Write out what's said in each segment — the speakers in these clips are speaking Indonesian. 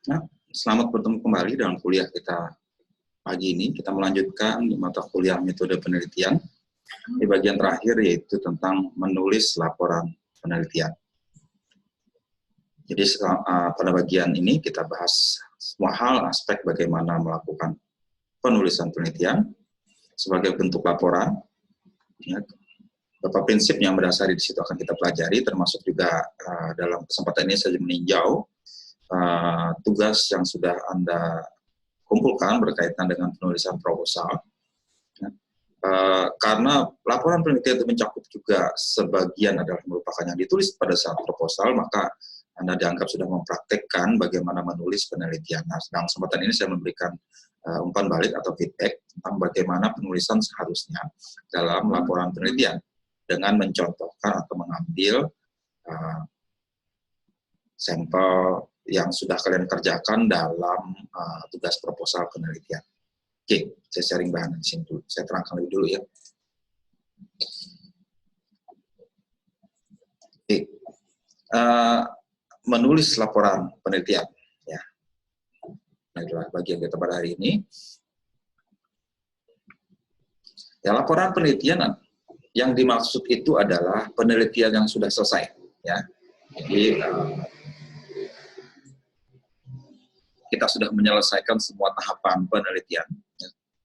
Nah, selamat bertemu kembali dalam kuliah kita pagi ini. Kita melanjutkan di mata kuliah metode penelitian. Di bagian terakhir yaitu tentang menulis laporan penelitian. Jadi pada bagian ini kita bahas semua hal aspek bagaimana melakukan penulisan penelitian sebagai bentuk laporan. Ya, beberapa prinsip yang mendasari di situ akan kita pelajari, termasuk juga dalam kesempatan ini saya meninjau tugas yang sudah Anda kumpulkan berkaitan dengan penulisan proposal. Karena laporan penelitian itu mencakup juga sebagian adalah merupakan yang ditulis pada saat proposal, maka Anda dianggap sudah mempraktekkan bagaimana menulis penelitian. Nah, dalam kesempatan ini saya memberikan umpan balik atau feedback tentang bagaimana penulisan seharusnya dalam laporan penelitian dengan mencontohkan atau mengambil sampel yang sudah kalian kerjakan dalam tugas proposal penelitian. Oke, saya sharing bahan di sini dulu. Saya terangkan lebih dulu ya. Oke, menulis laporan penelitian. Ya, nah, itulah bagian kita pada hari ini. Ya, laporan penelitian yang dimaksud itu adalah penelitian yang sudah selesai. Ya, jadi kita sudah menyelesaikan semua tahapan penelitian.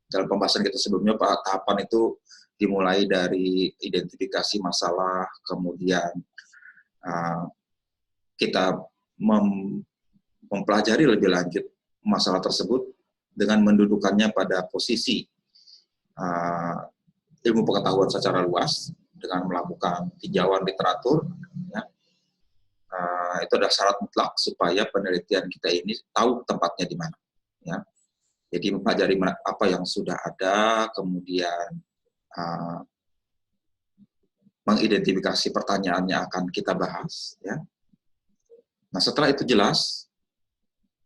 Dalam pembahasan kita sebelumnya, tahapan itu dimulai dari identifikasi masalah, kemudian kita mempelajari lebih lanjut masalah tersebut dengan mendudukannya pada posisi ilmu pengetahuan secara luas dengan melakukan tinjauan literatur. Ya. Itu adalah syarat mutlak supaya penelitian kita ini tahu tempatnya di mana. Ya. Jadi mempelajari apa yang sudah ada, kemudian mengidentifikasi pertanyaan yang akan kita bahas. Ya. Nah, setelah itu jelas,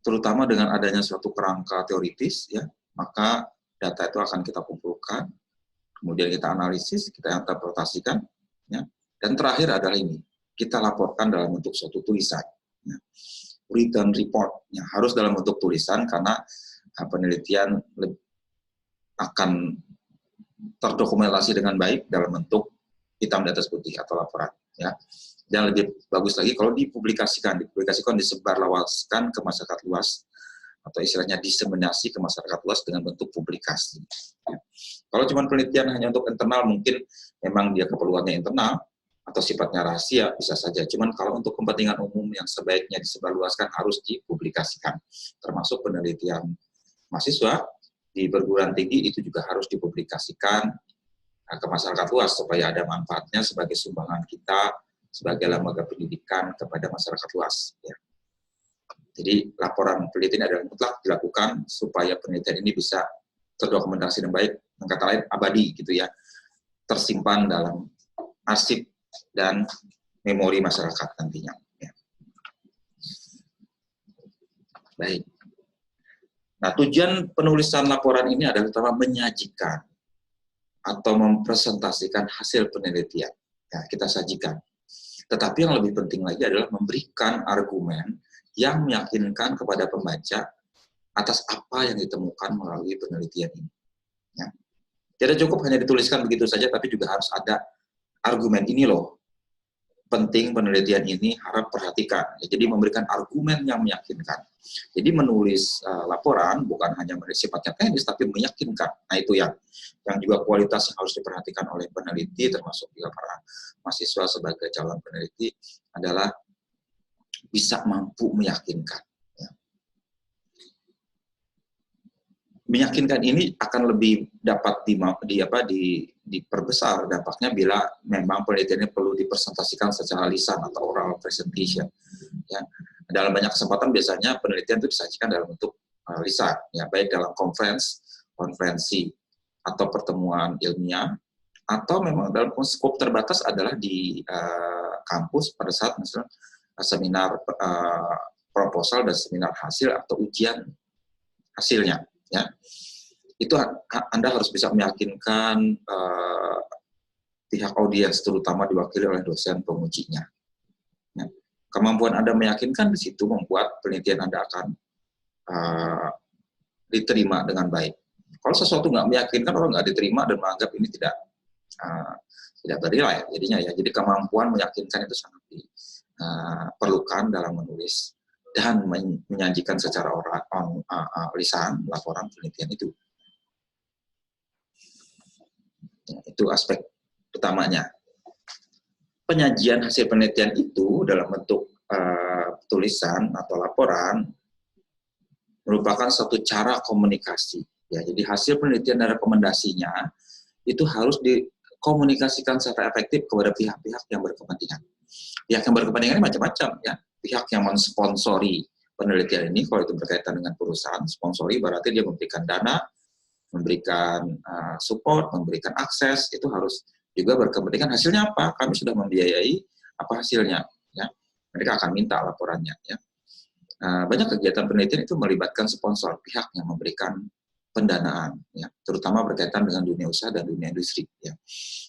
terutama dengan adanya suatu kerangka teoritis, ya, maka data itu akan kita kumpulkan, kemudian kita analisis, kita interpretasikan, ya, dan terakhir adalah ini, kita laporkan dalam bentuk suatu tulisan. Ya. Written report, ya, harus dalam bentuk tulisan karena penelitian akan terdokumentasi dengan baik dalam bentuk hitam di atas putih atau laporan. Ya. Dan lebih bagus lagi kalau dipublikasikan disebarluaskan ke masyarakat luas, atau istilahnya diseminasi ke masyarakat luas dengan bentuk publikasi. Ya. Kalau cuma penelitian hanya untuk internal, mungkin memang dia keperluannya internal, atau sifatnya rahasia, bisa saja. Cuman kalau untuk kepentingan umum yang sebaiknya disebarluaskan harus dipublikasikan. Termasuk penelitian mahasiswa di perguruan tinggi itu juga harus dipublikasikan ke masyarakat luas supaya ada manfaatnya sebagai sumbangan kita sebagai lembaga pendidikan kepada masyarakat luas. Ya. Jadi laporan penelitian adalah mutlak dilakukan supaya penelitian ini bisa terdokumentasi dengan baik, dengan kata lain abadi gitu ya, tersimpan dalam arsip dan memori masyarakat nantinya. Ya. Baik. Nah, tujuan penulisan laporan ini adalah pertama menyajikan atau mempresentasikan hasil penelitian. Ya, kita sajikan. Tetapi yang lebih penting lagi adalah memberikan argumen yang meyakinkan kepada pembaca atas apa yang ditemukan melalui penelitian ini. Ya. Tidak cukup hanya dituliskan begitu saja, tapi juga harus ada argumen ini loh. Penting penelitian ini, harap perhatikan. Ya, jadi memberikan argumen yang meyakinkan. Jadi menulis laporan bukan hanya sifatnya teknis, tapi meyakinkan. Nah itu yang juga kualitas yang harus diperhatikan oleh peneliti, termasuk juga para mahasiswa sebagai calon peneliti, adalah bisa mampu meyakinkan. Ya. Meyakinkan ini akan lebih dapat diperbesar dampaknya bila memang penelitian ini perlu dipresentasikan secara lisan atau oral presentation. Ya. Dalam banyak kesempatan biasanya penelitian itu disajikan dalam bentuk lisan, ya, baik dalam konferensi atau pertemuan ilmiah, atau memang dalam skop terbatas adalah di kampus pada saat misalnya seminar proposal dan seminar hasil atau ujian hasilnya. Ya. Itu Anda harus bisa meyakinkan pihak audiens, terutama diwakili oleh dosen pengujinya. Ya. Kemampuan Anda meyakinkan di situ membuat penelitian Anda akan diterima dengan baik. Kalau sesuatu nggak meyakinkan, orang nggak diterima dan menganggap ini tidak bernilai jadinya ya. Jadi kemampuan meyakinkan itu sangat diperlukan dalam menulis dan menyajikan secara lisan laporan penelitian itu. Itu aspek utamanya. Penyajian hasil penelitian itu dalam bentuk tulisan atau laporan merupakan suatu cara komunikasi. Ya, jadi hasil penelitian dan rekomendasinya itu harus dikomunikasikan secara efektif kepada pihak-pihak yang berkepentingan. Pihak yang berkepentingan ini macam-macam ya. Pihak yang mensponsori penelitian ini, kalau itu berkaitan dengan perusahaan, sponsori berarti dia memberikan dana, memberikan support, memberikan akses, itu harus juga berkepentingan. Hasilnya apa? Kami sudah membiayai, apa hasilnya? Ya, mereka akan minta laporannya. Ya. Banyak kegiatan penelitian itu melibatkan sponsor, pihak yang memberikan pendanaan, ya, terutama berkaitan dengan dunia usaha dan dunia industri. Ya.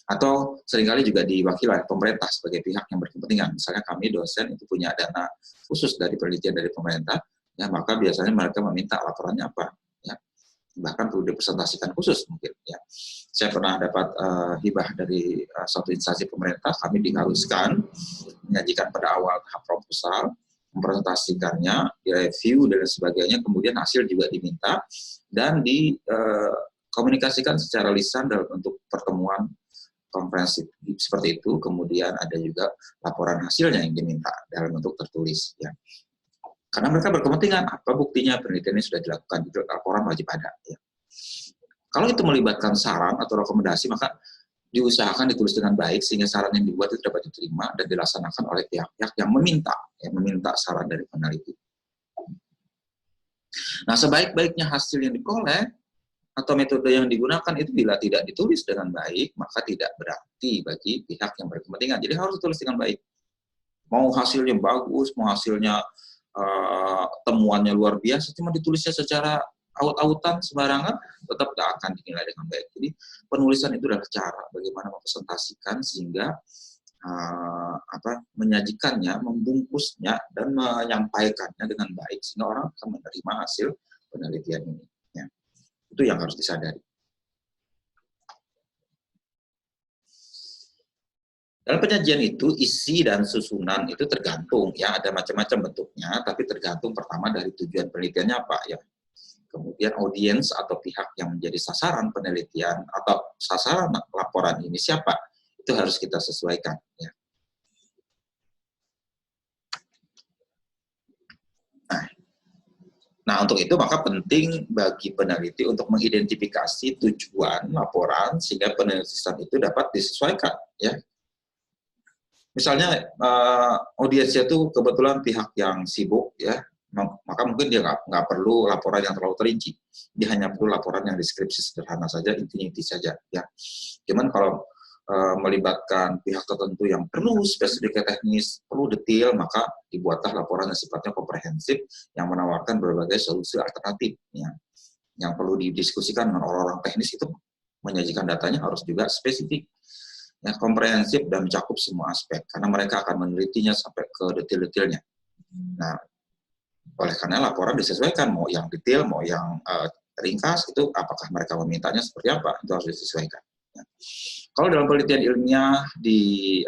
Atau seringkali juga diwakili oleh pemerintah sebagai pihak yang berkepentingan. Misalnya kami dosen itu punya dana khusus dari penelitian dari pemerintah, ya, maka biasanya mereka meminta laporannya apa. Ya. Bahkan perlu dipresentasikan khusus mungkin. Ya. Saya pernah dapat hibah dari suatu instansi pemerintah, kami diharuskan menyajikan pada awal tahap proposal, mempresentasikannya, direview dan sebagainya, kemudian hasil juga diminta dan dikomunikasikan secara lisan dalam bentuk pertemuan konferensi seperti itu. Kemudian ada juga laporan hasilnya yang diminta dalam bentuk tertulis. Ya. Karena mereka berkepentingan, apa buktinya penelitian ini sudah dilakukan, itu laporan wajib ada. Ya. Kalau itu melibatkan saran atau rekomendasi, maka diusahakan ditulis dengan baik sehingga saran yang dibuat itu dapat diterima dan dilaksanakan oleh pihak-pihak yang meminta saran dari peneliti. Nah, sebaik-baiknya hasil yang diperoleh atau metode yang digunakan itu bila tidak ditulis dengan baik, maka tidak berarti bagi pihak yang berkepentingan. Jadi harus ditulis dengan baik. Mau hasilnya bagus, mau hasilnya temuannya luar biasa, cuma ditulisnya secara aut-autan sembarangan, tetap tidak akan dinilai dengan baik. Jadi penulisan itu adalah cara bagaimana mempresentasikan sehingga menyajikannya, membungkusnya dan menyampaikannya dengan baik sehingga orang akan menerima hasil penelitian ini. Ya. Itu yang harus disadari. Dalam penyajian itu isi dan susunan itu tergantung ya, ada macam-macam bentuknya, tapi tergantung pertama dari tujuan penelitiannya apa ya. Kemudian audiens atau pihak yang menjadi sasaran penelitian atau sasaran laporan ini siapa, itu harus kita sesuaikan. Ya. Nah, untuk itu maka penting bagi peneliti untuk mengidentifikasi tujuan laporan sehingga penulisan itu dapat disesuaikan. Ya. Misalnya audiensnya itu kebetulan pihak yang sibuk, ya, maka mungkin dia nggak perlu laporan yang terlalu terinci. Dia hanya perlu laporan yang deskripsi sederhana saja, inti-inti saja. Ya. Cuman kalau melibatkan pihak tertentu yang perlu spesifik teknis, perlu detail, maka dibuatlah laporan yang sifatnya komprehensif, yang menawarkan berbagai solusi alternatif. Ya. Yang perlu didiskusikan dengan orang-orang teknis itu menyajikan datanya harus juga spesifik. Ya, komprehensif dan mencakup semua aspek, karena mereka akan menelitinya sampai ke detail-detailnya. Nah, oleh karena laporan disesuaikan, mau yang detail, mau yang ringkas, itu apakah mereka memintanya seperti apa, itu harus disesuaikan. Ya. Kalau dalam penelitian ilmiah di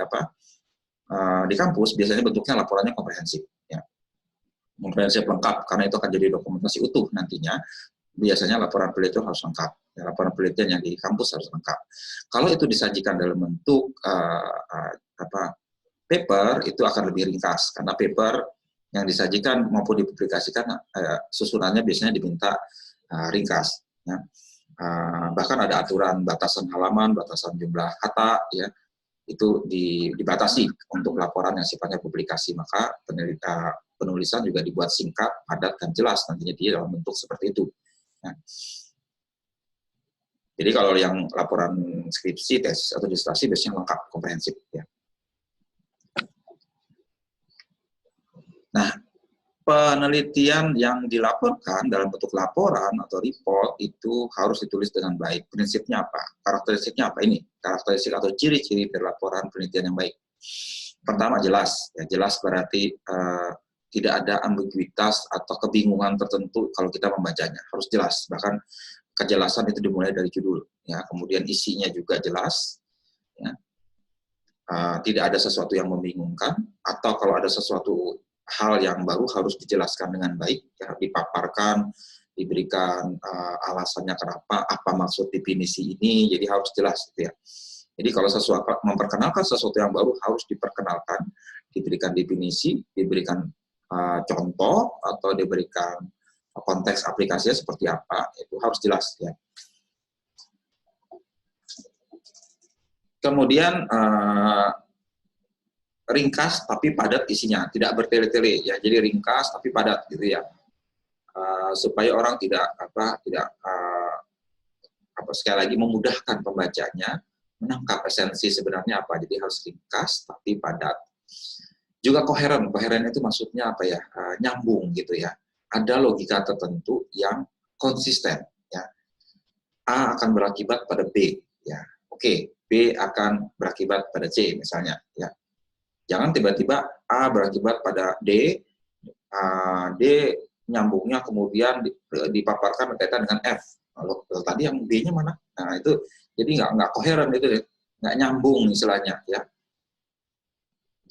kampus, biasanya bentuknya laporannya komprehensif. Ya. Komprehensif lengkap, karena itu akan jadi dokumentasi utuh nantinya. Biasanya laporan penelitian harus lengkap. Ya, laporan penelitian yang di kampus harus lengkap. Kalau itu disajikan dalam bentuk paper, itu akan lebih ringkas karena paper yang disajikan maupun dipublikasikan susunannya biasanya diminta ringkas. Ya. Bahkan ada aturan batasan halaman, batasan jumlah kata, ya, itu dibatasi untuk laporan yang sifatnya publikasi. Maka penulisan juga dibuat singkat, padat, dan jelas nantinya dia dalam bentuk seperti itu. Ya. Jadi kalau yang laporan skripsi, tesis, atau disertasi biasanya lengkap, komprehensif. Ya. Nah, penelitian yang dilaporkan dalam bentuk laporan atau report itu harus ditulis dengan baik. Prinsipnya apa? Karakteristiknya apa ini? Karakteristik atau ciri-ciri dari laporan penelitian yang baik. Pertama, jelas. Ya, jelas berarti tidak ada ambiguitas atau kebingungan tertentu kalau kita membacanya, harus jelas. Bahkan kejelasan itu dimulai dari judul, ya. Kemudian isinya juga jelas, ya. Tidak ada sesuatu yang membingungkan, atau kalau ada sesuatu hal yang baru harus dijelaskan dengan baik, ya, dipaparkan, diberikan alasannya kenapa, apa maksud definisi ini, jadi harus jelas, gitu ya. Jadi kalau sesuatu memperkenalkan sesuatu yang baru harus diperkenalkan, diberikan definisi, diberikan contoh, atau diberikan konteks aplikasinya seperti apa, itu harus jelas, ya. Kemudian ringkas tapi padat isinya, tidak bertele-tele, ya. Jadi ringkas tapi padat, gitu ya, supaya orang tidak sekali lagi memudahkan pembacanya menangkap esensi sebenarnya apa. Jadi harus ringkas tapi padat. Juga koheren itu maksudnya apa ya? Nyambung, gitu ya. Ada logika tertentu yang konsisten, ya. A akan berakibat pada B, ya. Oke, B akan berakibat pada C misalnya, ya. Jangan tiba-tiba A berakibat pada D, D nyambungnya kemudian dipaparkan berkaitan dengan F. Lalu tadi yang B-nya mana? Nah, itu jadi nggak koheren, itu nggak nyambung istilahnya, ya.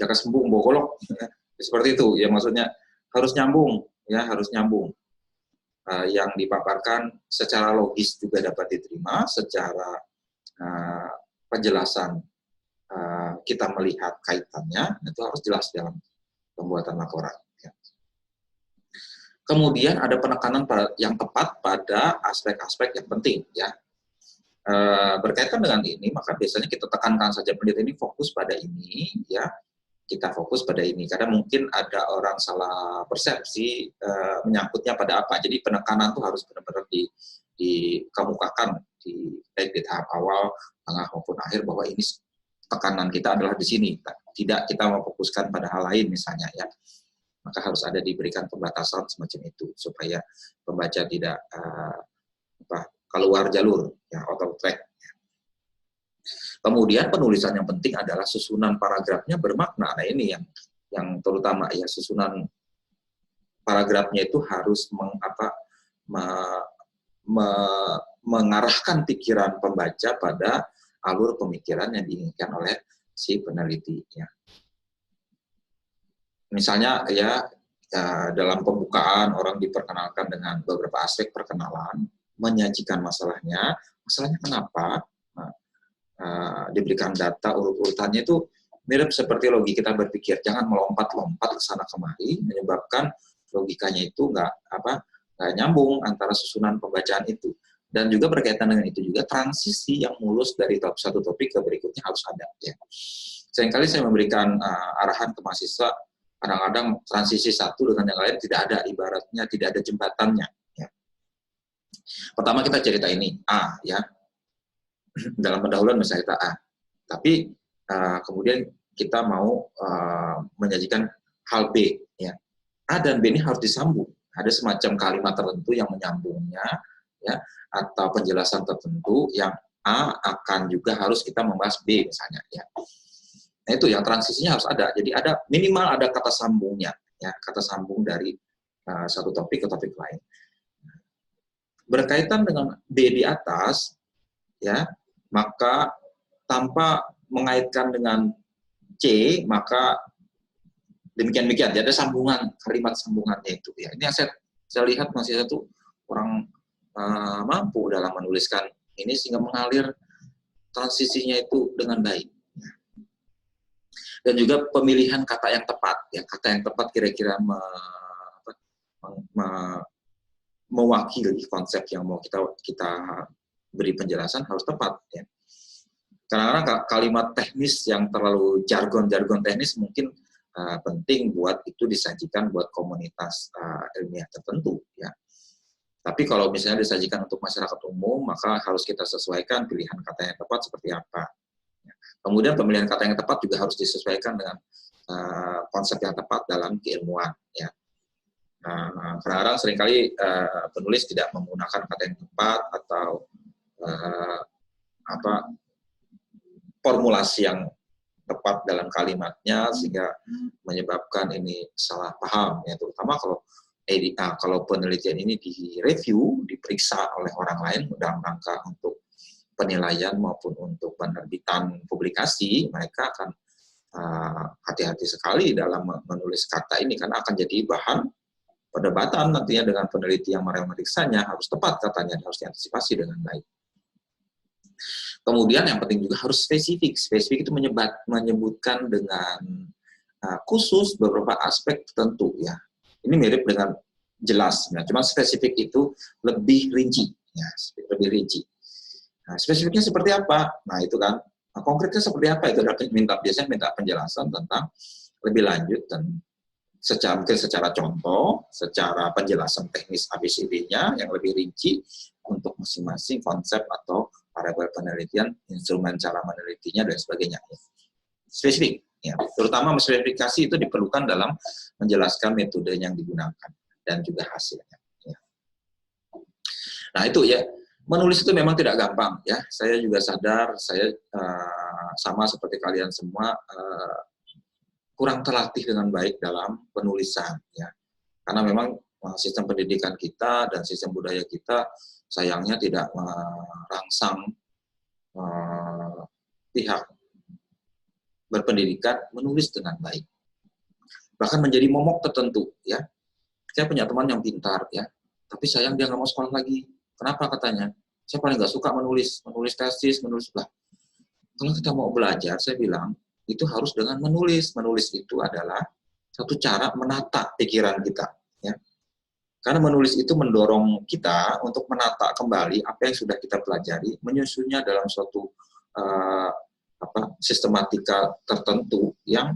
Jaka sembung bokolok, seperti itu, ya. Maksudnya harus nyambung, ya, harus nyambung. Yang dipaparkan secara logis juga dapat diterima, secara penjelasan kita melihat kaitannya, itu harus jelas dalam pembuatan laporan, ya. Kemudian ada penekanan yang tepat pada aspek-aspek yang penting, ya. Berkaitan dengan ini, maka biasanya kita tekankan saja peneliti ini fokus pada ini, ya. Kita fokus pada ini, karena mungkin ada orang salah persepsi menyangkutnya pada apa. Jadi penekanan itu harus benar-benar dikemukakan baik di tahap awal, tengah maupun akhir, bahwa ini tekanan kita adalah di sini. Tidak kita memfokuskan pada hal lain misalnya, ya. Maka harus ada diberikan pembatasan semacam itu supaya pembaca tidak keluar jalur, ya, out of track. Kemudian penulisan yang penting adalah susunan paragrafnya bermakna. Nah, ini yang terutama, ya, susunan paragrafnya itu harus mengarahkan pikiran pembaca pada alur pemikiran yang diinginkan oleh si peneliti, ya. Misalnya, ya, dalam pembukaan orang diperkenalkan dengan beberapa aspek perkenalan, menyajikan masalahnya kenapa, diberikan data urut-urutannya itu mirip seperti logika kita berpikir, jangan melompat-lompat ke sana kemari menyebabkan logikanya itu nggak nyambung antara susunan pembacaan itu. Dan juga berkaitan dengan itu juga transisi yang mulus dari satu topik ke berikutnya harus ada, ya. Seringkali saya memberikan arahan ke mahasiswa, kadang-kadang transisi satu dengan yang lain tidak ada, ibaratnya tidak ada jembatannya, ya. Pertama kita cerita ini A, ya. Dalam pendahuluan misalnya kita A, tapi kemudian kita mau menyajikan hal B, ya. A dan B ini harus disambung, ada semacam kalimat tertentu yang menyambungnya, ya, atau penjelasan tertentu yang A akan juga harus kita membahas B misalnya, ya. Nah, itu yang transisinya harus ada, jadi ada minimal ada kata sambungnya, ya, kata sambung dari satu topik ke topik lain. Berkaitan dengan B di atas, ya, maka tanpa mengaitkan dengan C, maka demikian, jadi ada sambungan, kalimat sambungannya itu, ya. Ini yang saya lihat masih satu kurang mampu dalam menuliskan ini sehingga mengalir transisinya itu dengan baik. Dan juga pemilihan kata yang tepat, ya, kata yang tepat kira-kira mewakili konsep yang mau kita beri penjelasan harus tepat, ya. Karena kalimat teknis yang terlalu jargon teknis mungkin penting buat itu disajikan buat komunitas ilmiah tertentu, ya. Tapi kalau misalnya disajikan untuk masyarakat umum, maka harus kita sesuaikan pilihan kata yang tepat seperti apa. Kemudian pemilihan kata yang tepat juga harus disesuaikan dengan konsep yang tepat dalam keilmuan, ya. Kadang-kadang seringkali penulis tidak menggunakan kata yang tepat atau formulasi yang tepat dalam kalimatnya sehingga menyebabkan ini salah paham, ya, terutama kalau penelitian ini direview, diperiksa oleh orang lain dalam rangka untuk penilaian maupun untuk penerbitan publikasi, mereka akan hati-hati sekali dalam menulis kata ini karena akan jadi bahan perdebatan nantinya dengan peneliti yang memeriksanya. Harus tepat katanya, harus diantisipasi dengan baik. Kemudian yang penting juga harus spesifik. Spesifik itu menyebutkan dengan khusus beberapa aspek tertentu, ya. Ini mirip dengan jelas, ya. Cuma spesifik itu lebih rinci, ya, lebih rinci. Nah, spesifiknya seperti apa? Nah, itu kan. Nah, konkretnya seperti apa? Itu biasanya minta penjelasan tentang lebih lanjut dan mungkin secara contoh, secara penjelasan teknis ABCD-nya yang lebih rinci untuk masing-masing konsep atau variabel penelitian, instrumen cara menelitinya dan sebagainya. Spesifik, ya. Terutama spesifikasi itu diperlukan dalam menjelaskan metode yang digunakan dan juga hasilnya. Ya. Nah, itu ya. Menulis itu memang tidak gampang, ya. Saya juga sadar, saya sama seperti kalian semua kurang terlatih dengan baik dalam penulisan, ya. Karena memang sistem pendidikan kita dan sistem budaya kita sayangnya tidak merangsang pihak berpendidikan menulis dengan baik. Bahkan menjadi momok tertentu, ya. Saya punya teman yang pintar, ya, tapi sayang dia nggak mau sekolah lagi. Kenapa katanya? Saya paling nggak suka menulis tesis, menulis lah. Kalau kita mau belajar, saya bilang, itu harus dengan menulis. Menulis itu adalah satu cara menata pikiran kita, ya. Karena menulis itu mendorong kita untuk menata kembali apa yang sudah kita pelajari, menyusunnya dalam suatu sistematika tertentu yang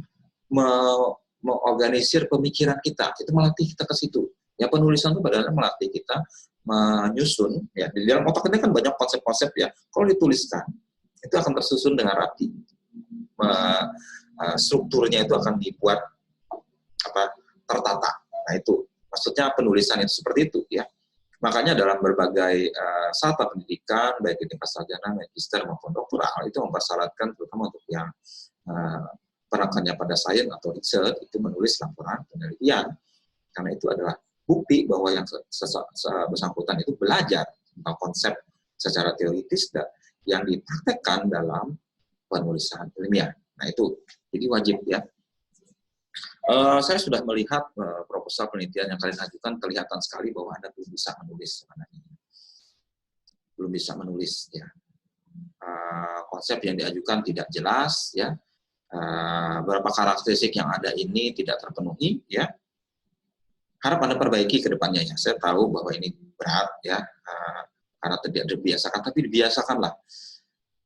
mengorganisir pemikiran kita. Itu melatih kita ke situ. Ya, penulisan itu padahal melatih kita menyusun, ya. Di dalam otak kita kan banyak konsep-konsep, ya. Kalau dituliskan, itu akan tersusun dengan rapi. Strukturnya itu akan dibuat tertata. Nah, itu maksudnya penulisan itu seperti itu, ya. Makanya dalam berbagai sata pendidikan, baik di tingkat sarjana, magister maupun doktoral, itu mempersyaratkan terutama untuk yang penekanannya pada sains atau research itu menulis laporan penelitian, karena itu adalah bukti bahwa yang bersangkutan itu belajar tentang konsep secara teoritis yang dipraktekkan dalam penulisan ilmiah. Nah, itu jadi wajib, ya. Saya sudah melihat proposal penelitian yang kalian ajukan, kelihatan sekali bahwa Anda belum bisa menulis sebenarnya. Belum bisa menulis, ya. Konsep yang diajukan tidak jelas, ya. Beberapa karakteristik yang ada ini tidak terpenuhi, ya. Harap Anda perbaiki ke depannya, ya. Saya tahu bahwa ini berat, ya, karena tidak dibiasakan, tapi dibiasakanlah.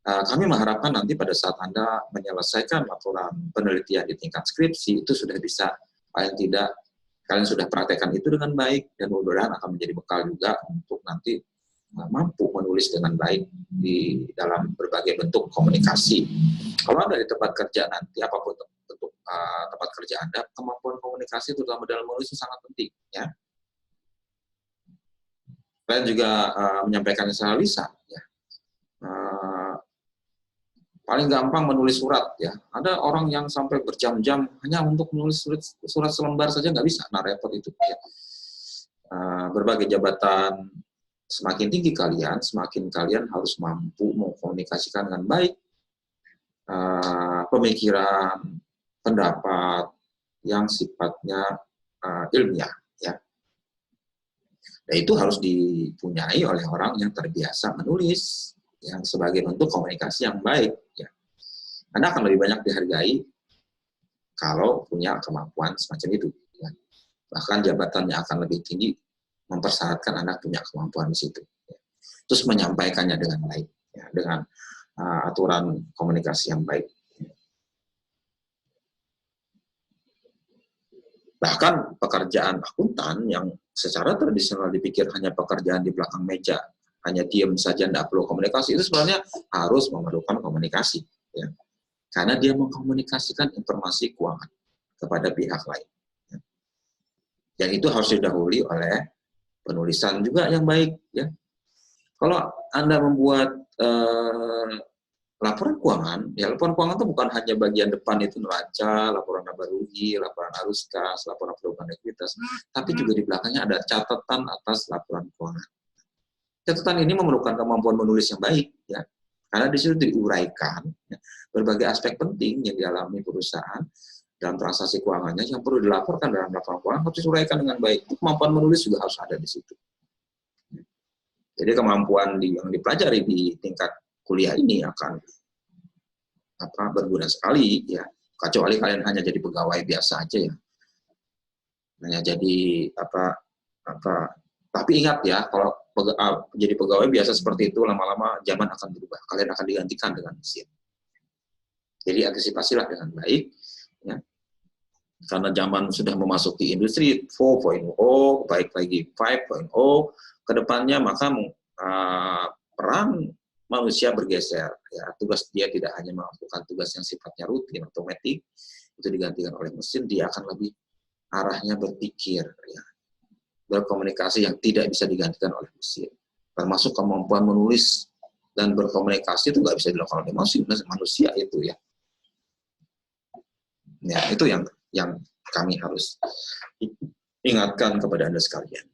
Kami mengharapkan nanti pada saat Anda menyelesaikan laporan penelitian di tingkat skripsi, itu sudah bisa, paling tidak, kalian sudah praktekkan itu dengan baik, dan mudah-mudahan akan menjadi bekal juga untuk nanti mampu menulis dengan baik di dalam berbagai bentuk komunikasi. Kalau Anda di tempat kerja nanti, apapun bentuk tempat kerja Anda, kemampuan komunikasi terutama dalam menulis itu sangat penting, ya. Kalian juga menyampaikan secara lisan, ya. Paling gampang menulis surat, ya. Ada orang yang sampai berjam-jam hanya untuk menulis surat selembar saja nggak bisa, nah repot itu, ya. Berbagai jabatan semakin tinggi kalian, semakin kalian harus mampu mengkomunikasikan dengan baik pemikiran, pendapat yang sifatnya ilmiah, ya. Dan itu harus dipunyai oleh orang yang terbiasa menulis, yang sebagai bentuk komunikasi yang baik, ya. Anda akan lebih banyak dihargai kalau punya kemampuan semacam itu, ya. Bahkan jabatannya akan lebih tinggi, mempersyaratkan Anda punya kemampuan di situ, ya. Terus menyampaikannya dengan baik, ya, dengan aturan komunikasi yang baik. Bahkan pekerjaan akuntan yang secara tradisional dipikir hanya pekerjaan di belakang meja, hanya diam saja, tidak perlu komunikasi, itu sebenarnya harus memerlukan komunikasi, ya. Karena dia mengkomunikasikan informasi keuangan kepada pihak lain, ya. Dan itu harus didahului oleh penulisan juga yang baik, ya. Kalau Anda membuat laporan keuangan, ya laporan keuangan itu bukan hanya bagian depan itu neraca, laporan laba rugi, laporan arus kas, laporan perubahan ekuitas, tapi juga di belakangnya ada catatan atas laporan keuangan. Catatan ini memerlukan kemampuan menulis yang baik, ya, karena di situ diuraikan ya, berbagai aspek penting yang dialami perusahaan dalam transaksi keuangannya yang perlu dilaporkan dalam laporan keuangan harus diuraikan dengan baik. Kemampuan menulis juga harus ada di situ. Jadi kemampuan yang dipelajari di tingkat kuliah ini akan berguna sekali ya, kecuali kalian hanya jadi pegawai biasa aja ya, hanya jadi tapi ingat ya, kalau jadi pegawai biasa seperti itu lama-lama zaman akan berubah, kalian akan digantikan dengan mesin. Jadi antisipasilah dengan baik ya, karena zaman sudah memasuki industri 4.0, baik lagi 5.0 ke depannya, maka peran manusia bergeser ya, tugas dia tidak hanya melakukan tugas yang sifatnya rutin otomatis itu digantikan oleh mesin, dia akan lebih arahnya berpikir ya, berkomunikasi yang tidak bisa digantikan oleh mesin, termasuk kemampuan menulis dan berkomunikasi itu nggak bisa dilakukan oleh manusia itu ya. Ya itu yang kami harus ingatkan kepada Anda sekalian.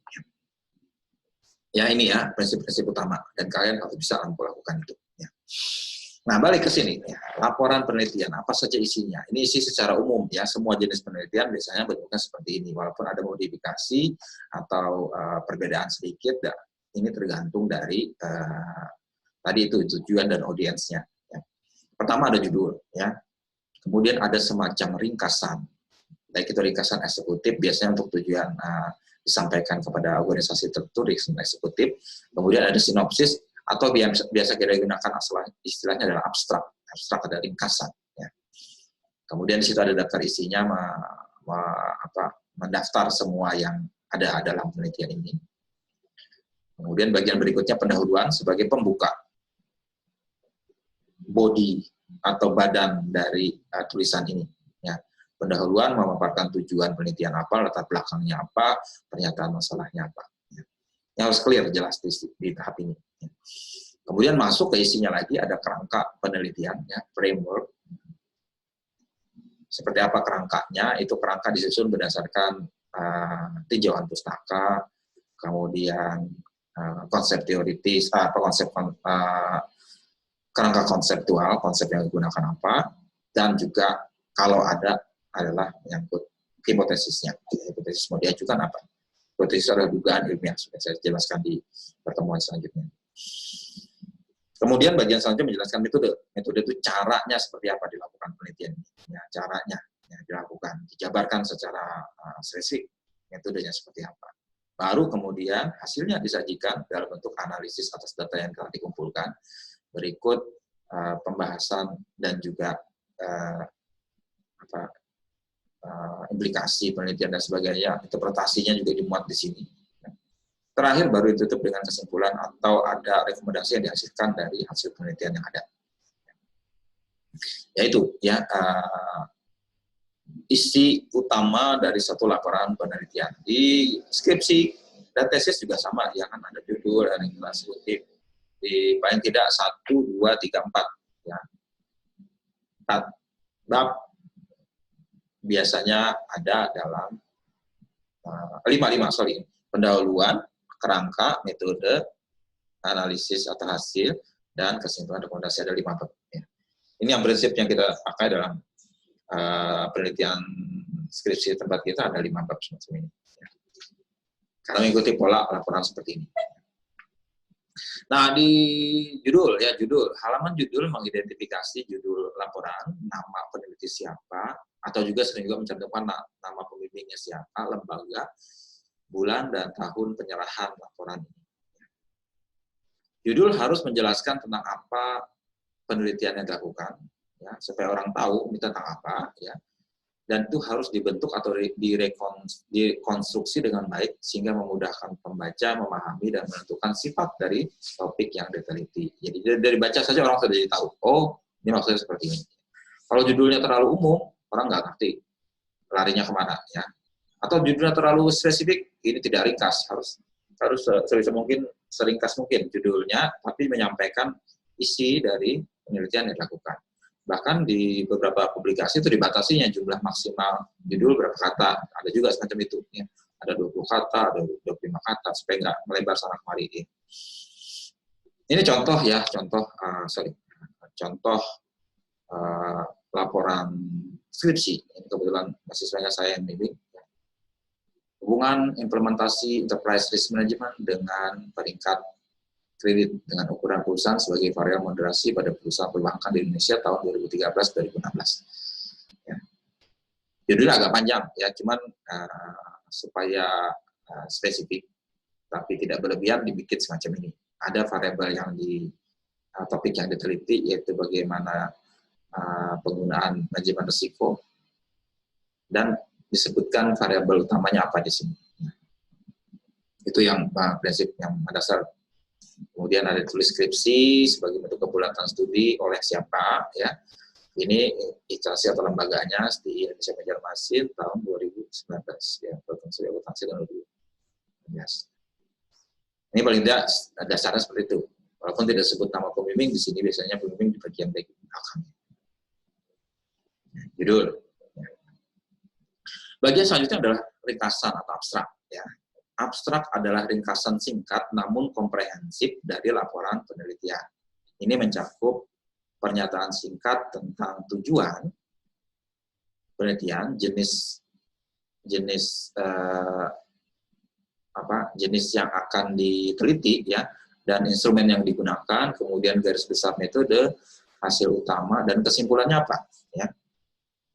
Ya ini ya prinsip-prinsip utama dan kalian harus bisa lakukan itu. Ya. Nah balik ke sini ya, laporan penelitian apa saja isinya? Ini isi secara umum ya, semua jenis penelitian biasanya bentuknya seperti ini, walaupun ada modifikasi atau perbedaan sedikit. Ini tergantung dari tadi itu tujuan dan audiensnya. Ya. Pertama ada judul ya, kemudian ada semacam ringkasan, baik itu ringkasan eksekutif biasanya untuk tujuan disampaikan kepada organisasi tertentu, ringkasan eksekutif. Kemudian ada sinopsis atau biasa kita gunakan istilahnya adalah abstrak ada ringkasan. Ya. Kemudian di situ ada daftar isinya, mendaftar semua yang ada dalam penelitian ini. Kemudian bagian berikutnya pendahuluan sebagai pembuka, body atau badan dari tulisan ini. Ya. Pendahuluan memaparkan tujuan penelitian apa, latar belakangnya apa, pernyataan masalahnya apa. Yang harus clear, jelas di tahap ini. Kemudian masuk ke isinya lagi, ada kerangka penelitian, ya, framework. Seperti apa kerangkanya? Itu kerangka disusun berdasarkan tinjauan pustaka, kemudian konsep teoritis, kerangka konseptual, konsep yang digunakan apa, dan juga kalau ada adalah menyangkut hipotesisnya. Hipotesis mau diajukan apa? Hipotesis adalah dugaan ilmiah, sudah saya jelaskan di pertemuan selanjutnya. Kemudian bagian selanjutnya menjelaskan metode. Metode itu caranya seperti apa dilakukan penelitian ini. Ya, caranya yang dilakukan, dijabarkan secara spesifik, metodenya seperti apa. Baru kemudian hasilnya disajikan dalam bentuk analisis atas data yang telah dikumpulkan. Berikut pembahasan dan juga implikasi penelitian dan sebagainya, interpretasinya juga dimuat di sini. Terakhir baru ditutup dengan kesimpulan atau ada rekomendasi yang dihasilkan dari hasil penelitian yang ada. Yaitu ya isi utama dari satu laporan penelitian. Di skripsi dan tesis juga sama, ya kan, ada judul, ada eksekutif. Di paling tidak 1, 2, 3, 4 ya. 4 bab biasanya ada dalam 5 pendahuluan, kerangka, metode, analisis atau hasil, dan kesimpulan rekomendasi, ada 5 bab. Ya. Ini yang prinsip yang kita pakai dalam penelitian skripsi tempat kita, ada 5 bab semacam ini. Ya. Karena mengikuti pola laporan seperti ini. Nah, di judul, halaman judul mengidentifikasi judul laporan, nama peneliti siapa, atau juga sering juga mencantumkan nama pembimbingnya siapa, lembaga, bulan, dan tahun penyerahan laporan ini. Judul harus menjelaskan tentang apa penelitian yang dilakukan, ya, supaya orang tahu ini tentang apa, ya. Dan itu harus dibentuk atau dikonstruksi dengan baik sehingga memudahkan pembaca memahami dan menentukan sifat dari topik yang diteliti. Jadi dari baca saja orang sudah jadi tahu, oh ini maksudnya seperti ini. Kalau judulnya terlalu umum, orang nggak ngerti larinya kemana, ya. Atau judulnya terlalu spesifik, ini tidak ringkas, harus sebisa mungkin seringkas mungkin judulnya, tapi menyampaikan isi dari penelitian yang dilakukan. Bahkan di beberapa publikasi itu dibatasinya jumlah maksimal judul berapa kata. Ada juga semacam itu. Ya. Ada 20 kata, ada 25 kata, supaya nggak melebar sana kemari. Ya. Ini contoh ya, contoh laporan skripsi. Ini kebetulan mahasiswanya saya yang bimbing. Hubungan implementasi enterprise risk management dengan peringkat kredit dengan ukuran perusahaan sebagai variabel moderasi pada perusahaan perbankan di Indonesia tahun 2013-2016. Ya. Judulnya agak panjang ya, cuman supaya spesifik tapi tidak berlebihan dibikin semacam ini. Ada variabel yang topik yang diteliti, yaitu bagaimana penggunaan manajemen risiko, dan disebutkan variabel utamanya apa di sini. Itu yang prinsip yang mendasar. Kemudian ada tulis skripsi sebagai bentuk kebulatan studi oleh siapa, ya. Ini instansi atau lembaganya di Indonesia Banjarmasin tahun 2019, ya, Provinsi Akuntansi tahun 2019. Ini paling tidak dasarnya seperti itu. Walaupun tidak disebut nama pembimbing, di sini biasanya pembimbing di bagian belakang. Judul. Bagian selanjutnya adalah ringkasan atau abstrak. Ya. Abstrak adalah ringkasan singkat namun komprehensif dari laporan penelitian. Ini mencakup pernyataan singkat tentang tujuan penelitian, jenis yang akan diteliti, ya, dan instrumen yang digunakan, kemudian garis besar metode, hasil utama, dan kesimpulannya apa. Ya.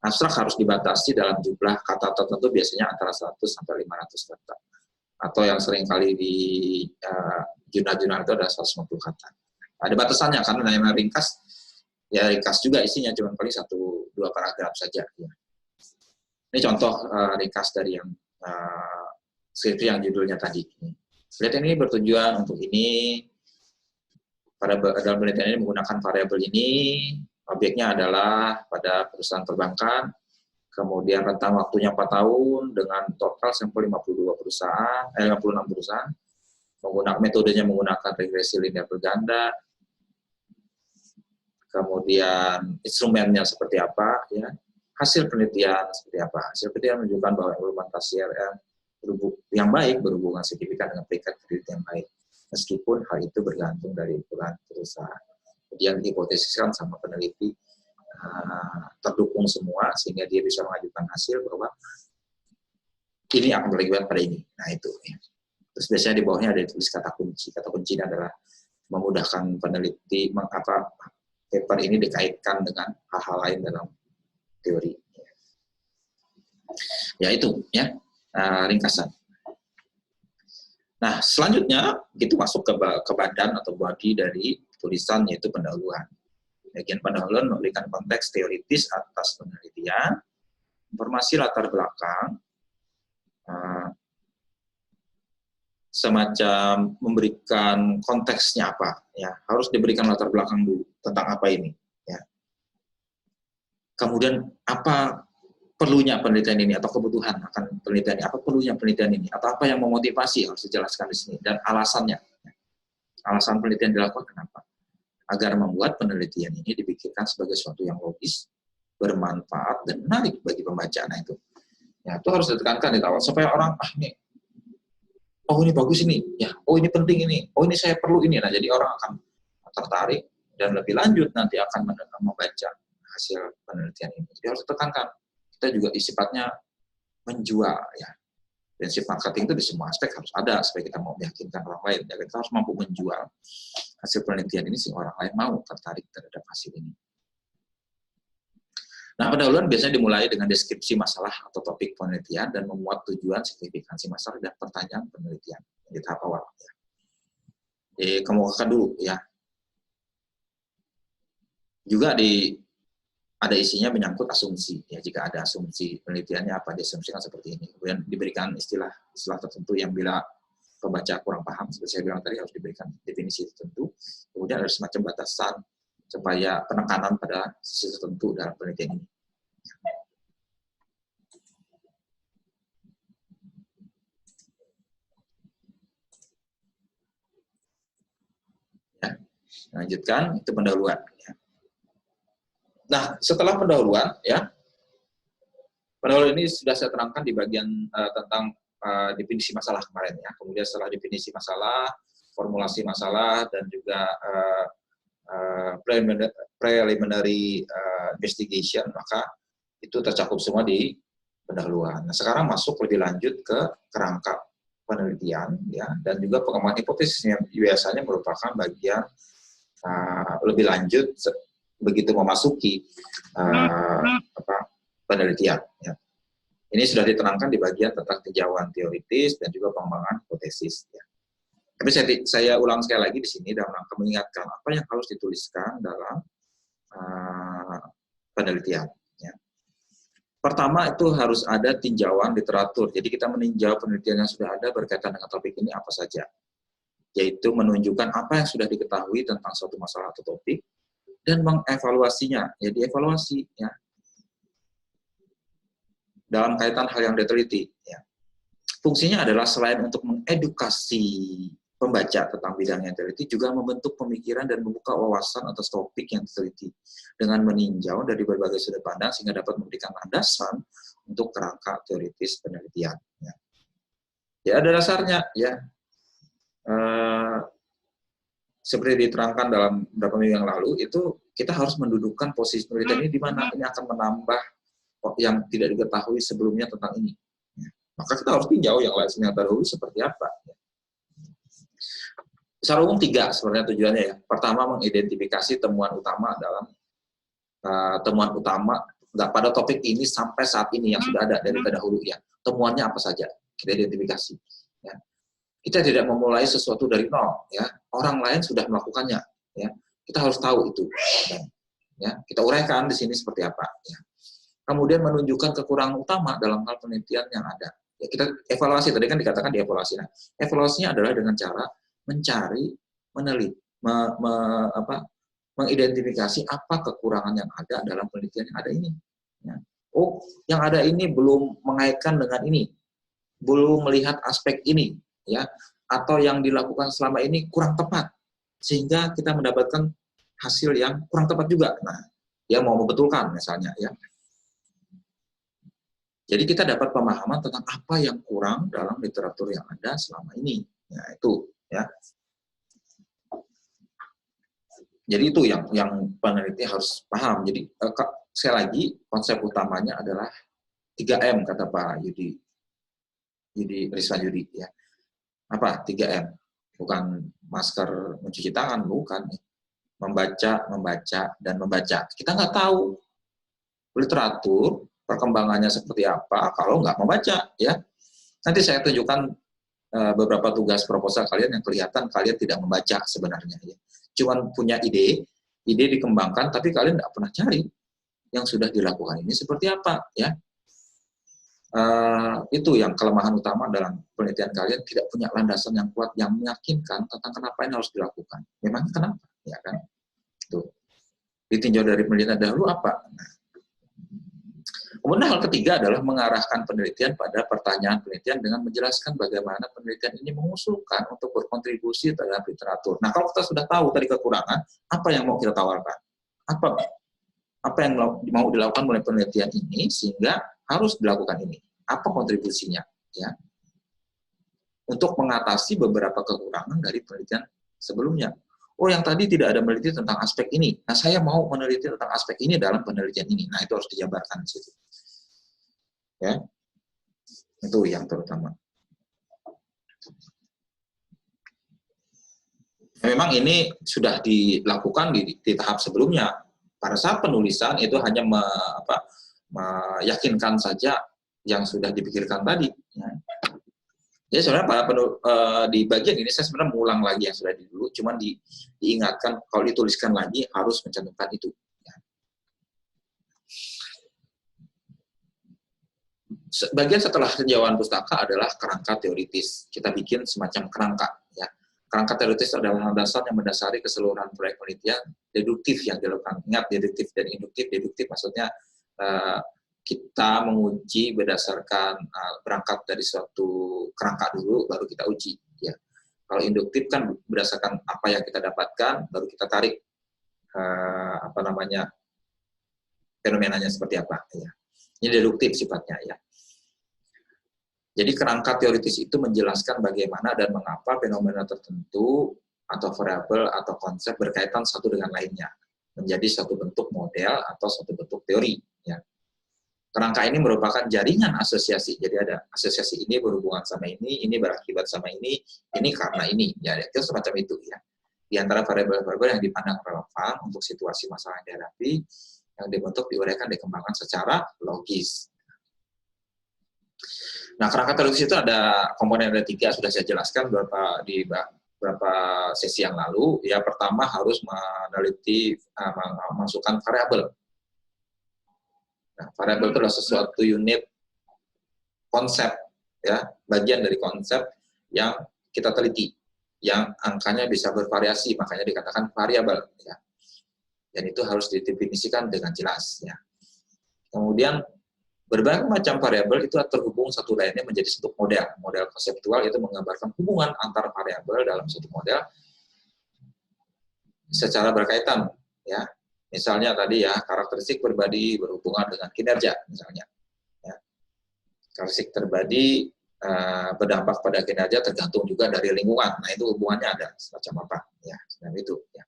Abstrak harus dibatasi dalam jumlah kata tertentu, biasanya antara 100 sampai 500 kata. Atau yang sering kali di jurnal-jurnal itu ada 150 kata. Ada batasannya, karena yang ringkas, ya ringkas juga isinya, cuma paling 1-2 paragraf saja. Ya. Ini contoh ringkas dari yang skripsi yang judulnya tadi. Penelitian ini bertujuan untuk ini, dalam penelitian ini menggunakan variabel ini, objeknya adalah pada perusahaan perbankan, kemudian rentang waktunya 4 tahun dengan total sampel 56 perusahaan, metodenya menggunakan regresi linear berganda, kemudian instrumennya seperti apa, ya, hasil penelitian seperti apa. Hasil penelitian menunjukkan bahwa implementasi CRM yang baik berhubungan signifikan dengan peringkat kredit yang baik, meskipun hal itu bergantung dari ukuran perusahaan. Kemudian dihipotesiskan sama peneliti terdukung semua, sehingga dia bisa mengajukan hasil bahwa ini akan berlebihan pada ini. Nah itu. Ya. Terus biasanya di bawahnya ada tulis kata kunci. Kata kuncinya adalah memudahkan peneliti paper ini dikaitkan dengan hal-hal lain dalam teori. Ya itu, ya, ringkasan. Nah selanjutnya itu masuk ke badan atau body dari tulisan, yaitu pendahuluan. Bagian pendahuluan memberikan konteks teoritis atas penelitian, informasi latar belakang, semacam memberikan konteksnya apa, ya, harus diberikan latar belakang dulu tentang apa ini, ya. Kemudian apa perlunya penelitian ini atau kebutuhan akan penelitian ini, apa perlunya penelitian ini atau apa yang memotivasi harus dijelaskan di sini, dan alasannya, alasan penelitian dilakukan kenapa, agar membuat penelitian ini dipikirkan sebagai sesuatu yang logis, bermanfaat, dan menarik bagi pembaca. Nah itu, ya, itu harus ditekankan di awal supaya orang nih, oh ini bagus ini, ya, oh ini penting ini, oh ini saya perlu ini. Nah jadi orang akan tertarik dan lebih lanjut nanti akan membaca hasil penelitian ini. Jadi harus ditekankan. Kita juga sifatnya menjual, ya. Prinsip marketing itu di semua aspek harus ada supaya kita mau meyakinkan orang lain. Ya, kita harus mampu menjual hasil penelitian ini sehingga orang lain mau tertarik terhadap hasil ini. Nah, pendahuluan biasanya dimulai dengan deskripsi masalah atau topik penelitian dan memuat tujuan, signifikansi masalah, dan pertanyaan penelitian di tahap awal. Ya. Dikemukakan dulu, ya. Juga ada isinya menyangkut asumsi, ya, jika ada asumsi penelitiannya apa diasumsikan seperti ini. Kemudian diberikan istilah tertentu yang bila pembaca kurang paham, seperti saya bilang tadi, harus diberikan definisi tertentu. Kemudian ada semacam batasan supaya penekanan pada sisi tertentu dalam penelitian ini. Ya, lanjutkan, itu pendahuluan. Ya. Nah, setelah pendahuluan, ya, pendahuluan ini sudah saya terangkan di bagian tentang definisi masalah kemarin, ya. Kemudian setelah definisi masalah, formulasi masalah, dan juga preliminary investigation, maka itu tercakup semua di pendahuluan. Nah, sekarang masuk lebih lanjut ke kerangka penelitian, ya, dan juga pengembangan hipotesis yang biasanya merupakan bagian lebih lanjut begitu memasuki penelitian. Ya. Ini sudah diterangkan di bagian tentang tinjauan teoritis dan juga pengembangan hipotesis. Ya. Tapi saya ulang sekali lagi di sini dalam rangka mengingatkan apa yang harus dituliskan dalam penelitian. Ya. Pertama itu harus ada tinjauan literatur. Jadi kita meninjau penelitian yang sudah ada berkaitan dengan topik ini apa saja. Yaitu menunjukkan apa yang sudah diketahui tentang suatu masalah atau topik dan mengevaluasinya. Ya, dievaluasi, ya, dalam kaitan hal yang diteliti. Ya. Fungsinya adalah selain untuk mengedukasi pembaca tentang bidang yang diteliti, juga membentuk pemikiran dan membuka wawasan atas topik yang diteliti dengan meninjau dari berbagai sudut pandang sehingga dapat memberikan landasan untuk kerangka teoritis penelitian. Ya, ya ada dasarnya, ya. Seperti diterangkan dalam beberapa minggu yang lalu, itu kita harus mendudukkan posisi penelitian ini di mana ini akan menambah yang tidak diketahui sebelumnya tentang ini. Ya. Maka kita harus tinjau yang lainnya terdahulu seperti apa. Ya. Secara umum 3 sebenarnya tujuannya, ya. Pertama, mengidentifikasi temuan utama dalam pada topik ini sampai saat ini yang sudah ada dari terdahulu, ya. Temuannya apa saja, kita identifikasi. Ya. Kita tidak memulai sesuatu dari nol, ya. Orang lain sudah melakukannya, ya. Kita harus tahu itu, ya. Kita uraikan di sini seperti apa, ya. Kemudian menunjukkan kekurangan utama dalam hal penelitian yang ada. Ya, kita evaluasi, tadi kan dikatakan dievaluasi. Nah, evaluasinya adalah dengan cara mencari, meneliti, mengidentifikasi apa kekurangan yang ada dalam penelitian yang ada ini. Ya. Oh, yang ada ini belum mengaitkan dengan ini, belum melihat aspek ini, ya, atau yang dilakukan selama ini kurang tepat, sehingga kita mendapatkan hasil yang kurang tepat juga. Nah, dia mau membetulkan misalnya, ya. Jadi kita dapat pemahaman tentang apa yang kurang dalam literatur yang ada selama ini. Ya, itu, ya. Jadi itu yang peneliti harus paham. Jadi sekali lagi konsep utamanya adalah 3M kata Pak Yudi Rizwan Yudi, ya. Apa 3M? Bukan masker mencuci tangan, bukan. Membaca, dan membaca. Kita nggak tahu literatur perkembangannya seperti apa kalau nggak membaca, ya. Nanti saya tunjukkan beberapa tugas proposal kalian yang kelihatan kalian tidak membaca sebenarnya, ya. Cuman punya ide dikembangkan, tapi kalian nggak pernah cari yang sudah dilakukan ini seperti apa, ya. Itu yang kelemahan utama dalam penelitian kalian, tidak punya landasan yang kuat yang meyakinkan tentang kenapa ini harus dilakukan. Memangnya kenapa, ya kan? Tuh. Ditinjau dari penelitian dahulu apa? Nah. Kemudian hal ketiga adalah mengarahkan penelitian pada pertanyaan penelitian dengan menjelaskan bagaimana penelitian ini mengusulkan untuk berkontribusi terhadap literatur. Nah, kalau kita sudah tahu tadi kekurangan, apa yang mau kita tawarkan? Apa yang mau dilakukan oleh penelitian ini sehingga harus dilakukan ini? Apa kontribusinya? Ya, untuk mengatasi beberapa kekurangan dari penelitian sebelumnya. Oh, yang tadi tidak ada meneliti tentang aspek ini. Nah, saya mau meneliti tentang aspek ini dalam penelitian ini. Nah, itu harus dijabarkan di situ. Ya, itu yang terutama. Memang ini sudah dilakukan di tahap sebelumnya. Pada saat penulisan itu hanya meyakinkan saja yang sudah dipikirkan tadi. Ya. Jadi sebenarnya di bagian ini saya sebenarnya mengulang lagi yang sudah dulu, cuman diingatkan kalau dituliskan lagi harus mencantumkan itu. Ya. Bagian setelah tinjauan pustaka adalah kerangka teoritis. Kita bikin semacam kerangka. Ya. Kerangka teoritis adalah landasan yang mendasari keseluruhan proyek penelitian deduktif yang dilakukan. Ingat, deduktif dan induktif. Deduktif maksudnya kita menguji berdasarkan berangkat dari suatu kerangka dulu, baru kita uji. Ya. Kalau induktif kan berdasarkan apa yang kita dapatkan, baru kita tarik fenomenanya seperti apa. Ya. Ini deduktif sifatnya ya. Jadi kerangka teoritis itu menjelaskan bagaimana dan mengapa fenomena tertentu atau variabel atau konsep berkaitan satu dengan lainnya, menjadi suatu bentuk model atau suatu bentuk teori. Ya. Kerangka ini merupakan jaringan asosiasi. Jadi ada asosiasi ini berhubungan sama ini berakibat sama ini karena ini. Ya, itu semacam itu ya. Di antara variabel-variabel yang dipandang relevan untuk situasi masalah yang dihadapi, yang dibentuk, diuraikan, dikembangkan secara logis. Nah, kerangka teoritis itu ada komponen, ada 3, sudah saya jelaskan beberapa sesi yang lalu. Ya, pertama harus meneliti, memasukkan variabel. Nah, variabel itu adalah sesuatu unit konsep, ya, bagian dari konsep yang kita teliti, yang angkanya bisa bervariasi, makanya dikatakan variabel. Ya. Dan itu harus didefinisikan dengan jelas. Ya. Kemudian berbagai macam variabel itu terhubung satu lainnya menjadi satu model. Model konseptual itu menggambarkan hubungan antar variabel dalam satu model secara berkaitan. Ya. Misalnya tadi ya, karakteristik pribadi berhubungan dengan kinerja, misalnya. Ya. Karakteristik pribadi berdampak pada kinerja tergantung juga dari lingkungan. Nah, itu hubungannya ada semacam apa? Ya, semacam itu. Ya.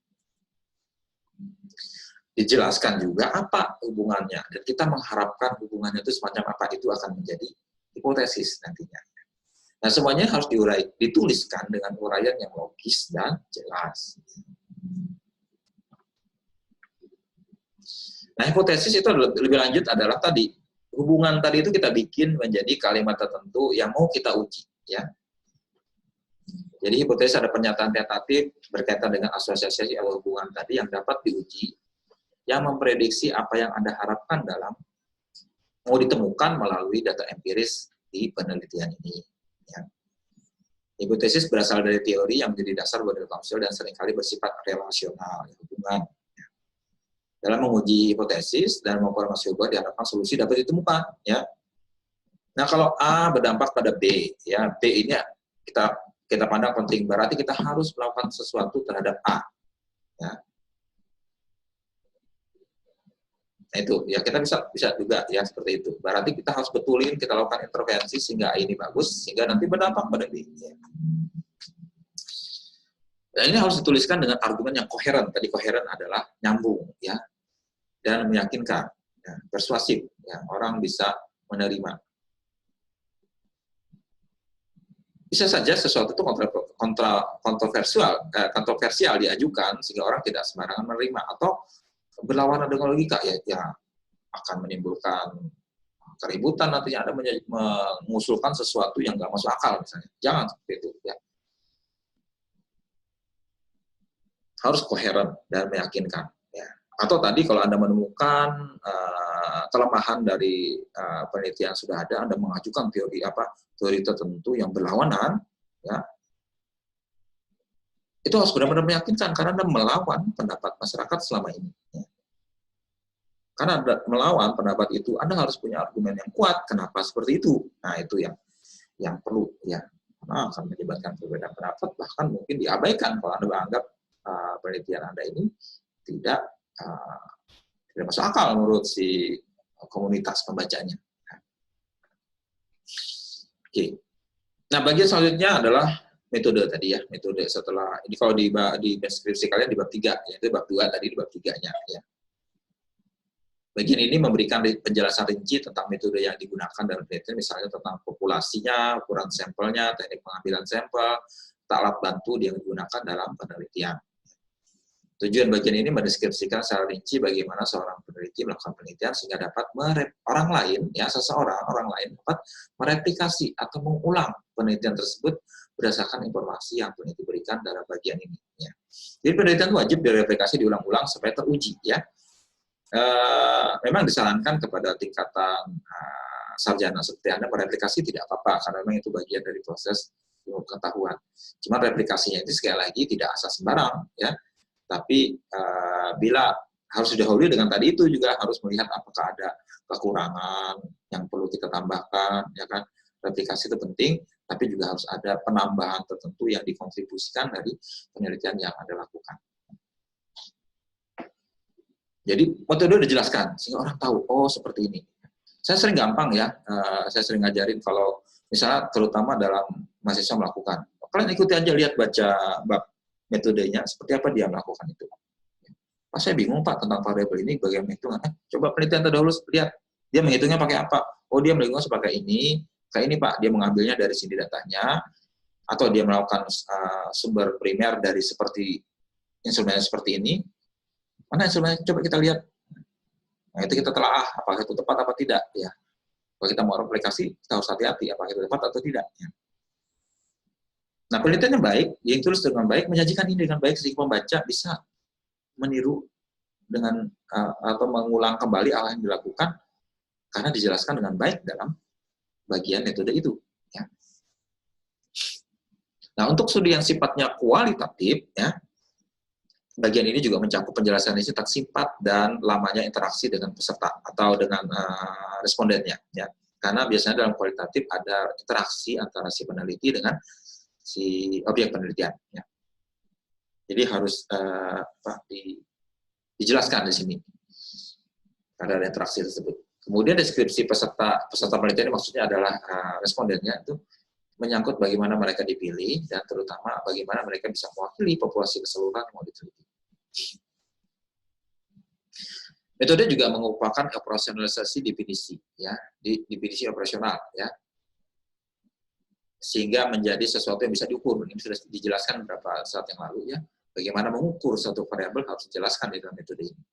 Dijelaskan juga apa hubungannya, dan kita mengharapkan hubungannya itu semacam apa, itu akan menjadi hipotesis nantinya. Nah, semuanya harus dituliskan dengan uraian yang logis dan jelas. Nah, hipotesis itu lebih lanjut adalah tadi, hubungan tadi itu kita bikin menjadi kalimat tertentu yang mau kita uji. Ya. Jadi hipotesis ada pernyataan tentatif berkaitan dengan asosiasi atau hubungan tadi yang dapat diuji, yang memprediksi apa yang Anda harapkan dalam mau ditemukan melalui data empiris di penelitian ini. Ya. Hipotesis berasal dari teori yang menjadi dasar model kausul dan seringkali bersifat relasional, hubungan. Dalam menguji hipotesis dan memformulasi hubungan diharapkan solusi dapat ditemukan. Ya. Nah, kalau A berdampak pada B, ya B ini kita pandang penting, berarti kita harus melakukan sesuatu terhadap A. Ya. Nah, itu ya, kita bisa juga ya seperti itu. Berarti kita harus betulin, kita lakukan intervensi sehingga A ini bagus, sehingga nanti berdampak pada B. Ya. Dan ini harus dituliskan dengan argumen yang koheren. Tadi koheren adalah nyambung, ya, dan meyakinkan, ya, persuasif, ya, orang bisa menerima. Bisa saja sesuatu itu kontroversial diajukan sehingga orang tidak sembarangan menerima, atau berlawanan dengan logika, ya akan menimbulkan keributan nantinya. Anda mengusulkan sesuatu yang nggak masuk akal misalnya. Jangan seperti itu. Ya. Harus koheren dan meyakinkan. Ya. Atau tadi kalau Anda menemukan kelemahan dari penelitian yang sudah ada, Anda mengajukan teori tertentu yang berlawanan, ya, itu harus benar-benar meyakinkan karena Anda melawan pendapat masyarakat selama ini. Ya. Karena Anda melawan pendapat itu, Anda harus punya argumen yang kuat kenapa seperti itu. Nah, itu yang perlu, ya, karena akan menyebabkan perbedaan pendapat, bahkan mungkin diabaikan kalau Anda menganggap penelitian Anda ini tidak masuk akal menurut si komunitas pembacanya. Oke. Nah, bagian selanjutnya adalah metode tadi, ya. Metode setelah ini, kalau di deskripsi kalian di bab 3, yaitu bab 2 tadi di bab 3-nya, ya. Bagian ini memberikan penjelasan rinci tentang metode yang digunakan dalam penelitian, misalnya tentang populasinya, ukuran sampelnya, teknik pengambilan sampel, alat bantu yang digunakan dalam penelitian. Tujuan bagian ini mendeskripsikan secara rinci bagaimana seorang peneliti melakukan penelitian sehingga dapat orang lain dapat mereplikasi atau mengulang penelitian tersebut berdasarkan informasi yang peneliti berikan dalam bagian ini. Ya. Jadi penelitian wajib direplikasi diulang-ulang supaya teruji. Ya. Memang disarankan kepada tingkatan sarjana seperti Anda mereplikasi tidak apa-apa karena memang itu bagian dari proses pengetahuan. Cuma replikasinya itu sekali lagi tidak asal sembarang, ya. Tapi bila harus didahului dengan tadi itu juga harus melihat apakah ada kekurangan yang perlu kita tambahkan, ya kan. Replikasi itu penting, tapi juga harus ada penambahan tertentu yang dikontribusikan dari penelitian yang Anda lakukan. Jadi metode udah dijelaskan sehingga orang tahu, oh seperti ini. Saya sering gampang ya, saya sering ngajarin kalau misalnya terutama dalam mahasiswa melakukan, kalian ikuti aja, lihat baca bab metodenya seperti apa dia melakukan itu. Pas saya bingung Pak tentang variabel ini bagaimana hitungan. Coba penelitian terdahulu lihat dia menghitungnya pakai apa. Oh dia menghitungnya sebagai ini, kayak ini Pak, dia mengambilnya dari sini datanya, atau dia melakukan sumber primer dari seperti instrumennya seperti ini. Mana instrumennya? Coba kita lihat. Nah, itu kita telaah apakah itu tepat apa tidak ya. Kalau kita mau aplikasi, kita harus hati-hati apakah itu tepat atau tidak ya. Nah, penelitiannya baik, yang tulis dengan baik, menyajikan ini dengan baik sehingga pembaca bisa meniru dengan atau mengulang kembali apa yang dilakukan karena dijelaskan dengan baik dalam bagian metode itu ya. Nah, untuk studi yang sifatnya kualitatif ya, bagian ini juga mencakup penjelasan isi tak sifat dan lamanya interaksi dengan peserta atau dengan respondennya ya. Karena biasanya dalam kualitatif ada interaksi antara si peneliti dengan si objek penelitian ya. Jadi harus dijelaskan di sini ada interaksi tersebut. Kemudian deskripsi peserta penelitian ini maksudnya adalah respondennya itu menyangkut bagaimana mereka dipilih dan terutama bagaimana mereka bisa mewakili populasi keseluruhan yang mau diteliti. Metode juga mengupayakan operasionalisasi definisi, ya, definisi operasional, ya, sehingga menjadi sesuatu yang bisa diukur. Ini sudah dijelaskan beberapa saat yang lalu, ya, bagaimana mengukur satu variabel harus dijelaskan di dalam metode ini.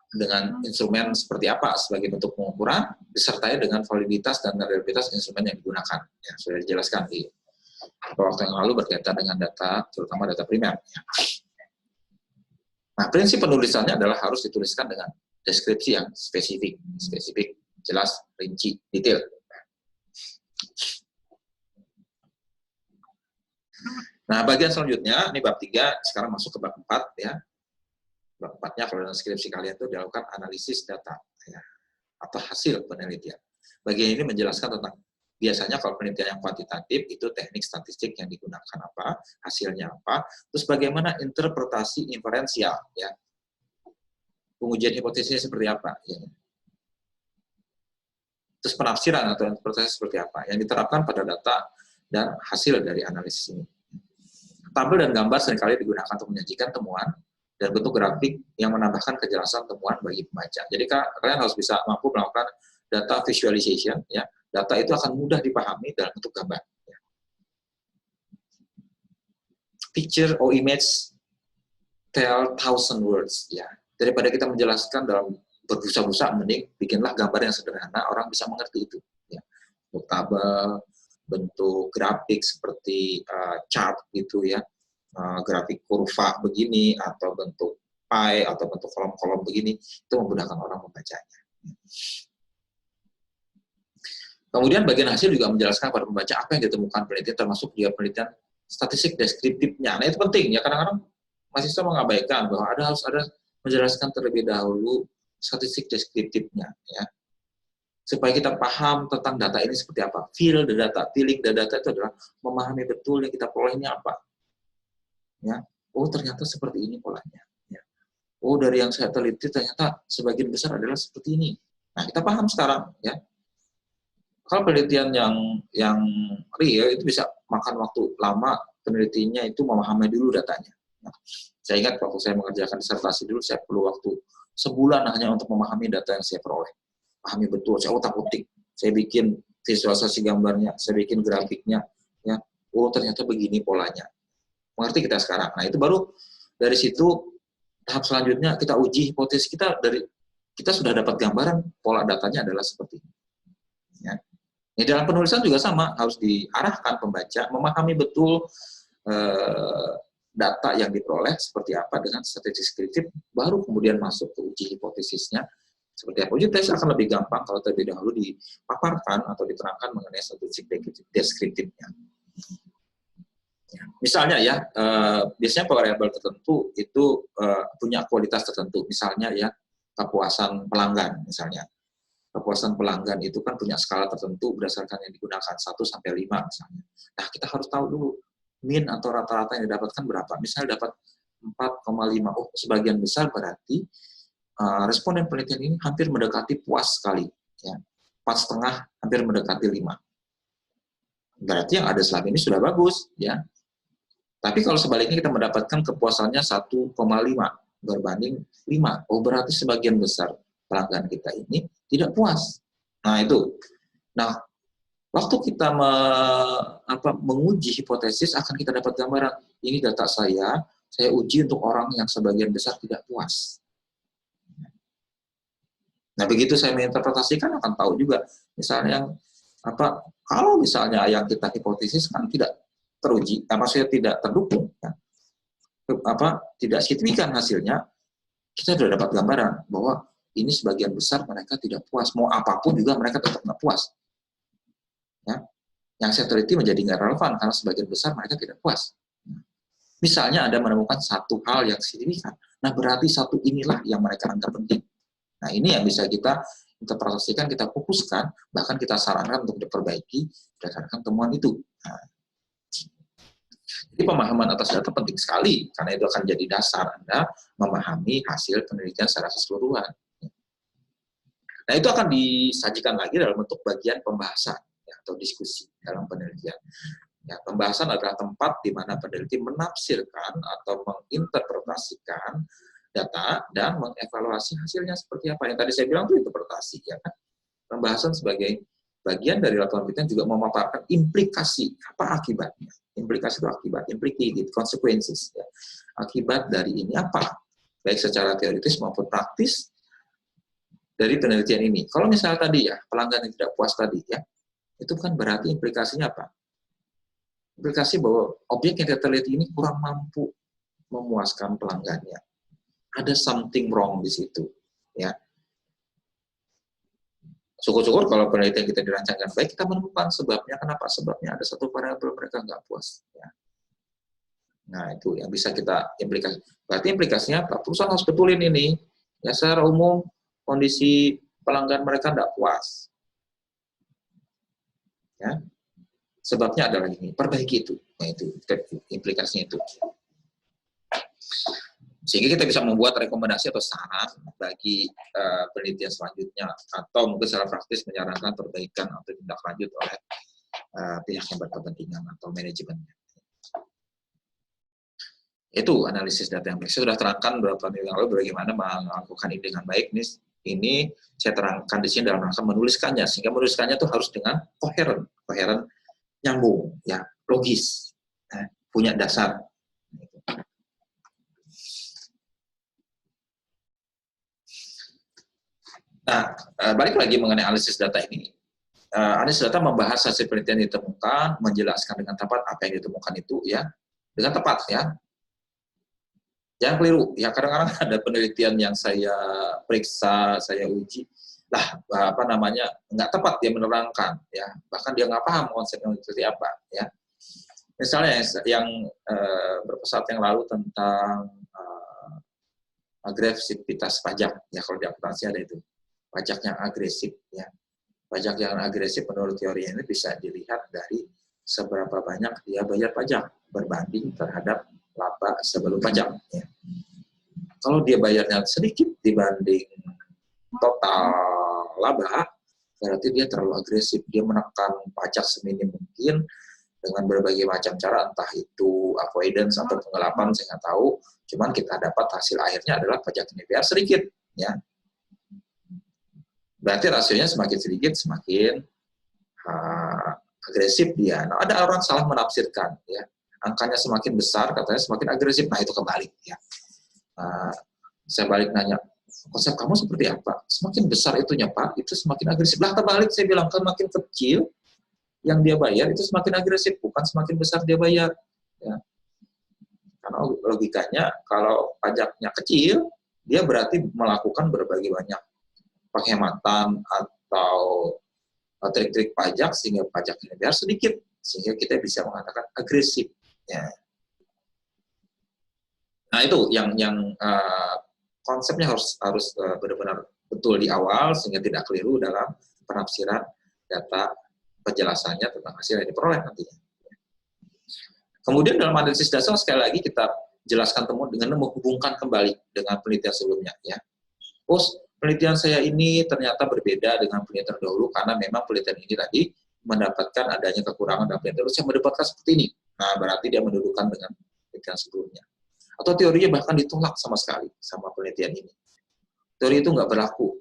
Dengan instrumen seperti apa sebagai bentuk pengukuran, disertai dengan validitas dan reliabilitas instrumen yang digunakan. Ya, sudah dijelaskan di beberapa waktu yang lalu berkaitan dengan data, terutama data primer. Ya. Nah, prinsip penulisannya adalah harus dituliskan dengan deskripsi yang spesifik, jelas, rinci, detail. Nah, bagian selanjutnya, ini bab 3, sekarang masuk ke bab 4, ya. Bab 4-nya kalau dalam skripsi kalian itu dilakukan analisis data, ya, atau hasil penelitian. Bagian ini menjelaskan tentang, biasanya kalau penelitian yang kuantitatif, itu teknik statistik yang digunakan apa, hasilnya apa, terus bagaimana interpretasi inferensial, ya. Pengujian hipotesisnya seperti apa, ya. Terus penafsiran atau interpretasi seperti apa, yang diterapkan pada data dan hasil dari analisis ini. Tabel dan gambar seringkali digunakan untuk menyajikan temuan dan bentuk grafik yang menambahkan kejelasan temuan bagi pembaca. Jadi kalian harus bisa mampu melakukan data visualization, ya. Data itu akan mudah dipahami dalam bentuk gambar. Ya. Picture or image tell 1,000 words, ya. Daripada kita menjelaskan dalam berbusa-busa, mending bikinlah gambar yang sederhana, orang bisa mengerti itu. Ya. Bentuk tabel, bentuk grafik seperti chart gitu ya. Grafik kurva begini, atau bentuk pie, atau bentuk kolom-kolom begini, itu memudahkan orang membacanya. Kemudian bagian hasil juga menjelaskan kepada pembaca apa yang ditemukan penelitian, termasuk juga penelitian statistik deskriptifnya. Nah, itu penting ya, kadang-kadang mahasiswa mengabaikan bahwa harus ada menjelaskan terlebih dahulu statistik deskriptifnya, ya, supaya kita paham tentang data ini seperti apa. Feeling the data itu adalah memahami betul yang kita perolehnya apa. Ya, oh ternyata seperti ini polanya. Ya. Oh dari yang saya teliti ternyata sebagian besar adalah seperti ini. Nah kita paham sekarang, ya. Kalau penelitian yang real itu bisa makan waktu lama, penelitinya itu memahami dulu datanya. Nah, saya ingat waktu saya mengerjakan disertasi dulu, saya perlu waktu sebulan hanya untuk memahami data yang saya peroleh. Pahami betul, saya utak-utik, saya bikin visualisasi gambarnya, saya bikin grafiknya, ya. Oh ternyata begini polanya. Mengerti kita sekarang. Nah, itu baru dari situ tahap selanjutnya kita uji hipotesis kita, dari kita sudah dapat gambaran pola datanya adalah seperti ini. Ya. Di dalam penulisan juga sama, harus diarahkan pembaca memahami betul data yang diperoleh seperti apa dengan statistik deskriptif, baru kemudian masuk ke uji hipotesisnya seperti apa. Uji tesis akan lebih gampang kalau terlebih dahulu dipaparkan atau diterangkan mengenai statistik deskriptifnya. Misalnya ya, biasanya variabel tertentu itu punya kualitas tertentu. Misalnya ya, kepuasan pelanggan misalnya. Kepuasan pelanggan itu kan punya skala tertentu berdasarkan yang digunakan 1 sampai 5 misalnya. Nah, kita harus tahu dulu min atau rata-rata yang didapatkan berapa. Misalnya dapat 4,5. Oh, sebagian besar berarti responden penelitian ini hampir mendekati puas sekali. Ya. 4,5 hampir mendekati 5. Berarti yang ada selama ini sudah bagus. Ya. Tapi kalau sebaliknya kita mendapatkan kepuasannya 1,5 berbanding 5. Oh, berarti sebagian besar pelanggan kita ini tidak puas. Nah, itu. Nah, waktu kita menguji hipotesis, akan kita dapat gambaran, ini data saya uji untuk orang yang sebagian besar tidak puas. Nah, begitu saya menginterpretasikan, akan tahu juga, misalnya kalau misalnya yang kita hipotesis kan tidak teruji, maksudnya tidak terdukung, ya, tidak signifikan hasilnya, kita sudah dapat gambaran bahwa ini sebagian besar mereka tidak puas, mau apapun juga mereka tetap nggak puas. Ya. Yang saya teliti menjadi nggak relevan karena sebagian besar mereka tidak puas. Misalnya Anda menemukan satu hal yang signifikan, nah berarti satu inilah yang mereka anggap penting. Nah ini yang bisa kita interpretasikan, kita fokuskan, bahkan kita sarankan untuk diperbaiki berdasarkan temuan itu. Nah, jadi pemahaman atas data penting sekali, karena itu akan jadi dasar Anda memahami hasil penelitian secara keseluruhan. Nah itu akan disajikan lagi dalam bentuk bagian pembahasan ya, atau diskusi dalam penelitian. Ya, pembahasan adalah tempat di mana peneliti menafsirkan atau menginterpretasikan data dan mengevaluasi hasilnya seperti apa. Yang tadi saya bilang itu interpretasi, ya kan? Pembahasan sebagai bagian dari laporan penelitian juga memaparkan implikasi, apa akibatnya. Implikasi itu akibat, implicated, consequences. Ya. Akibat dari ini apa? Baik secara teoritis maupun praktis dari penelitian ini. Kalau misalnya tadi ya, pelanggan yang tidak puas tadi ya, itu kan berarti implikasinya apa? Implikasi bahwa objek yang kita teliti ini kurang mampu memuaskan pelanggannya. Ada something wrong di situ. Ya. Syukur-syukur kalau penelitian kita dirancangkan baik, kita menemukan sebabnya. Kenapa? Sebabnya ada satu variabel mereka nggak puas. Ya. Nah, itu yang bisa kita implikasi. Berarti implikasinya apa? Perusahaan harus betulin ini. Ya, secara umum, kondisi pelanggan mereka nggak puas. Ya. Sebabnya adalah ini, perbaiki itu. Nah, itu implikasinya itu. Sehingga kita bisa membuat rekomendasi atau saran bagi penelitian selanjutnya, atau mungkin secara praktis menyarankan perbaikan atau tindak lanjut oleh pihak yang berkepentingan atau manajemennya. Itu analisis data yang baik. Saya sudah terangkan beberapa minggu lalu bagaimana melakukan ini dengan baik. Ini saya terangkan di sini dalam rangka menuliskannya, sehingga menuliskannya itu harus dengan koheren, nyambung, ya, logis, punya dasar. Nah, balik lagi mengenai analisis data ini. Analisis data membahas hasil penelitian yang ditemukan, menjelaskan dengan tepat apa yang ditemukan itu, ya, dengan tepat, ya. Jangan keliru, ya, kadang-kadang ada penelitian yang saya periksa, saya uji, nggak tepat dia menerangkan, ya, bahkan dia nggak paham konsepnya seperti apa, ya. Misalnya yang beberapa yang lalu tentang agresivitas pajak, ya, kalau di akuntansi ada itu, pajak yang agresif, ya. Pajak yang agresif menurut teori ini bisa dilihat dari seberapa banyak dia bayar pajak berbanding terhadap laba sebelum pajak. Ya. Kalau dia bayarnya sedikit dibanding total laba, berarti dia terlalu agresif. Dia menekan pajak seminim mungkin dengan berbagai macam cara, entah itu avoidance atau penggelapan, saya nggak tahu. Cuman kita dapat hasil akhirnya adalah pajak ini biar sedikit. Ya. Berarti rasionya semakin sedikit, semakin agresif dia. Nah, ada orang salah menafsirkan. Ya. Angkanya semakin besar, katanya semakin agresif. Nah, itu kebalik. Ya. Saya balik nanya, konsep kamu seperti apa? Semakin besar itunya, Pak, itu semakin agresif. Lah, terbalik, saya bilang, kan makin kecil yang dia bayar, itu semakin agresif. Bukan semakin besar dia bayar. Ya. Karena logikanya, kalau pajaknya kecil, dia berarti melakukan berbagai banyak penghematan atau trik-trik pajak, sehingga pajaknya biar sedikit. Sehingga kita bisa mengatakan agresif. Ya. Nah itu yang konsepnya harus benar-benar betul di awal sehingga tidak keliru dalam penafsiran data penjelasannya tentang hasil yang diperoleh nantinya. Kemudian dalam analisis dasar sekali lagi kita jelaskan temuan dengan menghubungkan kembali dengan penelitian sebelumnya. Ya. Oh, penelitian saya ini ternyata berbeda dengan penelitian terdahulu karena memang penelitian ini tadi mendapatkan adanya kekurangan dalam penelitian terus yang mendapatkan seperti ini. Nah, berarti dia mendudukan dengan penelitian sebelumnya. Atau teorinya bahkan ditolak sama sekali sama penelitian ini. Teori itu nggak berlaku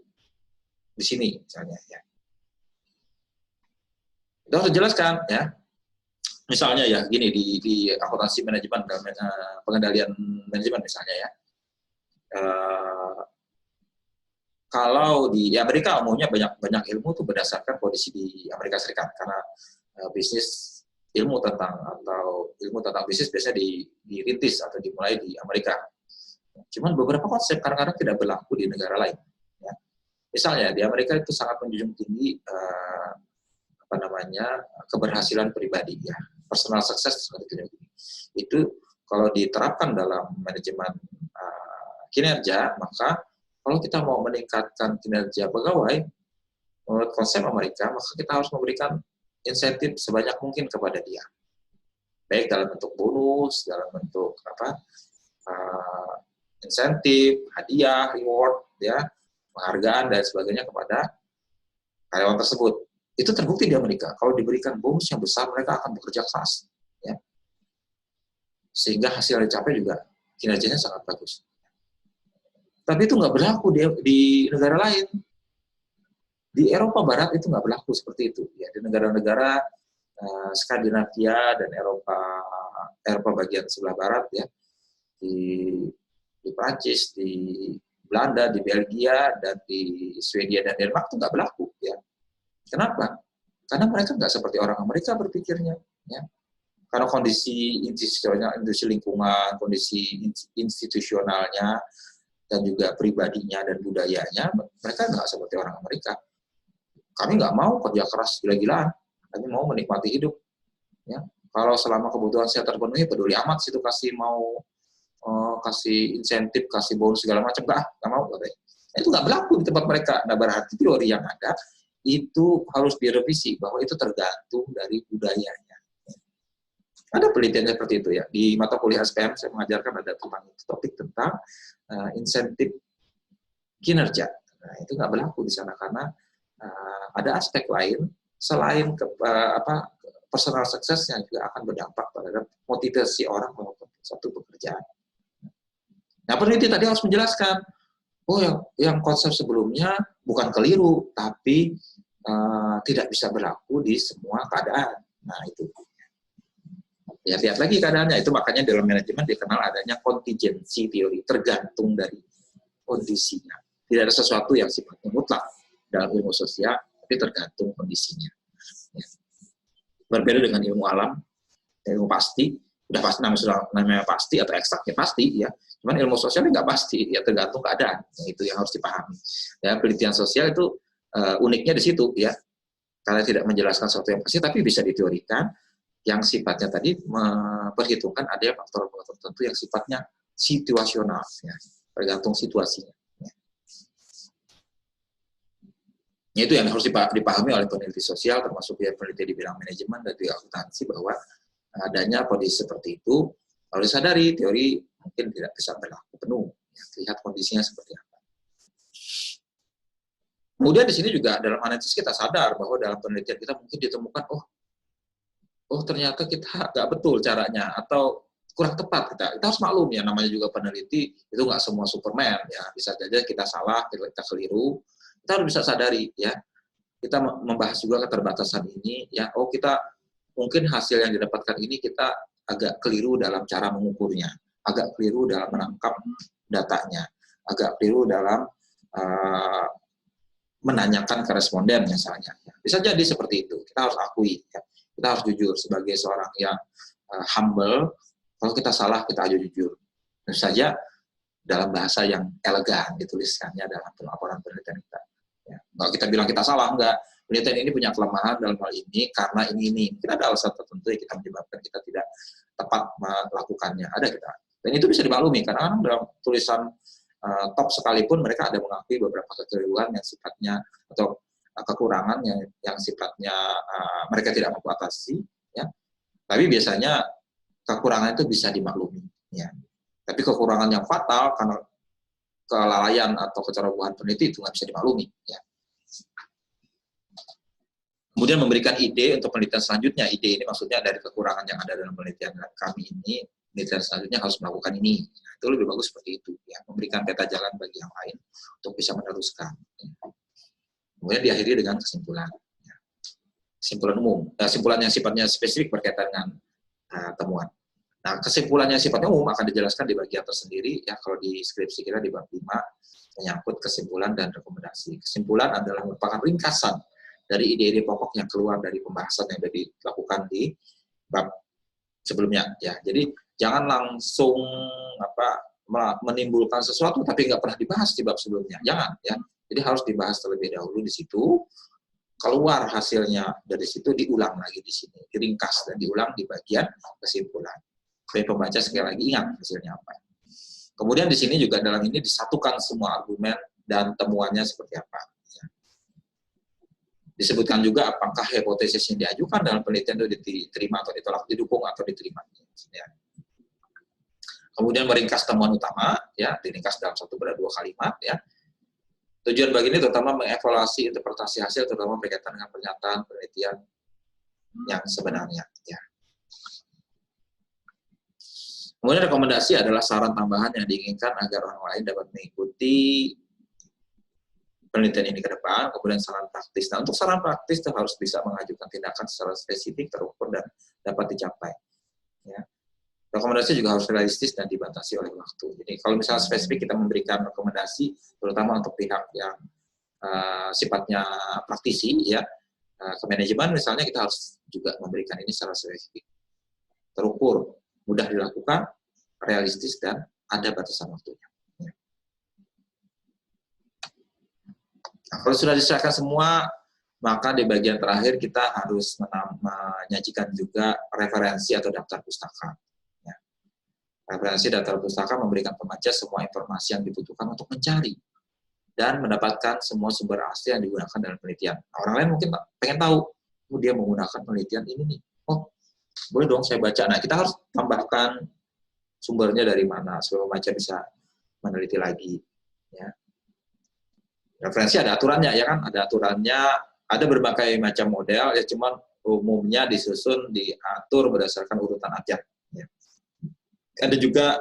di sini misalnya. Ya. Kita harus jelaskan ya. Misalnya ya gini di akuntansi manajemen dan pengendalian manajemen misalnya ya. Kalau di Amerika umumnya banyak ilmu itu berdasarkan kondisi di Amerika Serikat karena bisnis ilmu tentang bisnis biasanya dirintis atau dimulai di Amerika. Cuman beberapa konsep kadang-kadang tidak berlaku di negara lain. Ya. Misalnya di Amerika itu sangat menjunjung tinggi keberhasilan pribadi ya, personal success seperti itu kalau diterapkan dalam manajemen kinerja, maka kalau kita mau meningkatkan kinerja pegawai menurut konsep Amerika, maka kita harus memberikan insentif sebanyak mungkin kepada dia, baik dalam bentuk bonus, dalam bentuk insentif, hadiah, reward, ya, penghargaan dan sebagainya kepada karyawan tersebut. Itu terbukti di Amerika. Kalau diberikan bonus yang besar, mereka akan bekerja keras. Ya. Sehingga hasil yang dicapai juga kinerjanya sangat bagus. Tapi itu nggak berlaku di negara lain. Di Eropa Barat itu nggak berlaku seperti itu. Ya, di negara-negara Skandinavia dan Eropa bagian sebelah barat, ya, di Prancis, di Belanda, di Belgia, dan di Swedia dan Denmark itu nggak berlaku. Ya. Kenapa? Karena mereka nggak seperti orang Amerika berpikirnya. Ya. Karena kondisi institusional, industri lingkungan, kondisi institusionalnya, dan juga pribadinya dan budayanya, mereka nggak seperti orang Amerika. Kami nggak mau kerja keras gila-gilaan, kami mau menikmati hidup. Ya. Kalau selama kebutuhan saya terpenuhi, peduli amat situ kasih kasih insentif, kasih bonus segala macam, nggak mau. Itu nggak berlaku di tempat mereka. Nah, berarti teori yang ada itu harus direvisi bahwa itu tergantung dari budayanya. Ada penelitian seperti itu ya. Di mata kuliah SPM saya mengajarkan ada topik tentang insentif kinerja. Nah, itu nggak berlaku di sana karena ada aspek lain selain personal success-nya juga akan berdampak pada motivasi orang melakukan satu pekerjaan. Nah, peneliti tadi harus menjelaskan, yang konsep sebelumnya bukan keliru, tapi tidak bisa berlaku di semua keadaan. Nah, itu. Lihat lagi keadaannya. Itu makanya dalam manajemen dikenal adanya contingency teori, tergantung dari kondisinya. Tidak ada sesuatu yang sifatnya mutlak dalam ilmu sosial, tapi tergantung kondisinya. Ya. Berbeda dengan ilmu alam, ilmu pasti, udah pasti namanya pasti atau eksaknya pasti, ya. Cuman ilmu sosial nggak pasti, ya tergantung keadaan. Itu yang harus dipahami. Ya, penelitian sosial itu uniknya di situ, ya. Karena tidak menjelaskan sesuatu yang pasti, tapi bisa diteorikan yang sifatnya tadi memperhitungkan ada faktor-faktor tertentu yang sifatnya situasional, ya, tergantung situasinya. Ya, itu yang harus dipahami oleh peneliti sosial, termasuk ya peneliti di bidang manajemen dan juga akuntansi, bahwa adanya kondisi seperti itu harus disadari. Teori mungkin tidak bisa berlaku penuh. Ya, lihat kondisinya seperti apa. Kemudian di sini juga dalam analisis kita sadar bahwa dalam penelitian kita mungkin ditemukan, oh ternyata kita nggak betul caranya atau kurang tepat kita harus maklum ya, namanya juga peneliti itu nggak semua Superman ya, bisa saja kita salah, kita keliru, kita harus bisa sadari ya. Kita membahas juga keterbatasan ini ya, kita mungkin hasil yang didapatkan ini kita agak keliru dalam cara mengukurnya, agak keliru dalam menangkap datanya, agak keliru dalam menanyakan ke responden misalnya. Bisa jadi seperti itu, kita harus akui ya. Kita harus jujur sebagai seorang yang humble. Kalau kita salah, kita aja jujur. Tentu saja dalam bahasa yang elegan dituliskannya dalam laporan penelitian kita. Ya, nggak kita bilang kita salah, enggak. Penelitian ini punya kelemahan dalam hal ini karena ini. Mungkin ada alasan tertentu yang kita menyebabkan kita tidak tepat melakukannya. Ada kita. Dan itu bisa dimaklumi karena dalam tulisan top sekalipun mereka ada mengakui beberapa kekeliruan yang sifatnya atau kekurangan yang sifatnya mereka tidak mampu atasi, ya. Tapi biasanya kekurangan itu bisa dimaklumi, ya. Tapi kekurangan yang fatal karena kelalaian atau kecerobohan peneliti itu nggak bisa dimaklumi. Ya. Kemudian memberikan ide untuk penelitian selanjutnya. Ide ini maksudnya dari kekurangan yang ada dalam penelitian kami ini, penelitian selanjutnya harus melakukan ini. Nah, itu lebih bagus seperti itu. Ya. Memberikan peta jalan bagi yang lain untuk bisa meneruskan. Ya. Kemudian diakhiri dengan kesimpulan. Ya. Kesimpulan umum. Kesimpulan yang sifatnya spesifik berkaitan dengan temuan. Nah, kesimpulannya sifatnya umum akan dijelaskan di bagian tersendiri. Ya, kalau di skripsi kita di bab 5, menyangkut kesimpulan dan rekomendasi. Kesimpulan adalah merupakan ringkasan dari ide-ide pokok yang keluar dari pembahasan yang sudah dilakukan di bab sebelumnya. Ya, jadi jangan langsung menimbulkan sesuatu tapi nggak pernah dibahas di bab sebelumnya. Jangan, ya. Jadi harus dibahas terlebih dahulu di situ. Keluar hasilnya dari situ diulang lagi di sini, diringkas dan diulang di bagian kesimpulan. Supaya pembaca sekali lagi ingat hasilnya apa. Kemudian di sini juga dalam ini disatukan semua argumen dan temuannya seperti apa. Disebutkan juga apakah hipotesis yang diajukan dalam penelitian itu diterima atau ditolak, didukung atau diterima. Ya. Kemudian meringkas temuan utama, ya, diringkas dalam 1-2 kalimat. Ya. Tujuan bagi ini terutama mengevaluasi interpretasi hasil, terutama berkaitan dengan pernyataan penelitian yang sebenarnya. Ya. Kemudian rekomendasi adalah saran tambahan yang diinginkan agar orang lain dapat mengikuti penelitian ini ke depan. Kemudian saran praktis. Nah, untuk saran praktis itu harus bisa mengajukan tindakan secara spesifik, terukur, dan dapat dicapai. Ya. Rekomendasi juga harus realistis dan dibatasi oleh waktu. Jadi kalau misalnya spesifik kita memberikan rekomendasi, terutama untuk pihak yang sifatnya praktisi, ya, ke manajemen misalnya, kita harus juga memberikan ini secara spesifik, terukur, mudah dilakukan, realistis, dan ada batasan waktunya. Nah, kalau sudah diserahkan semua, maka di bagian terakhir kita harus menyajikan juga referensi atau daftar pustaka. Ya. Referensi daftar pustaka memberikan pembaca semua informasi yang dibutuhkan untuk mencari dan mendapatkan semua sumber asli yang digunakan dalam penelitian. Nah, orang lain mungkin pengen tahu, dia menggunakan penelitian ini nih. Oh, boleh dong saya baca. Nah, kita harus tambahkan sumbernya dari mana supaya pembaca bisa meneliti lagi. Ya. Referensi ada aturannya, ya kan? Ada aturannya, ada berbagai macam model, ya cuman umumnya disusun, diatur berdasarkan urutan abjad. Ya. Ada juga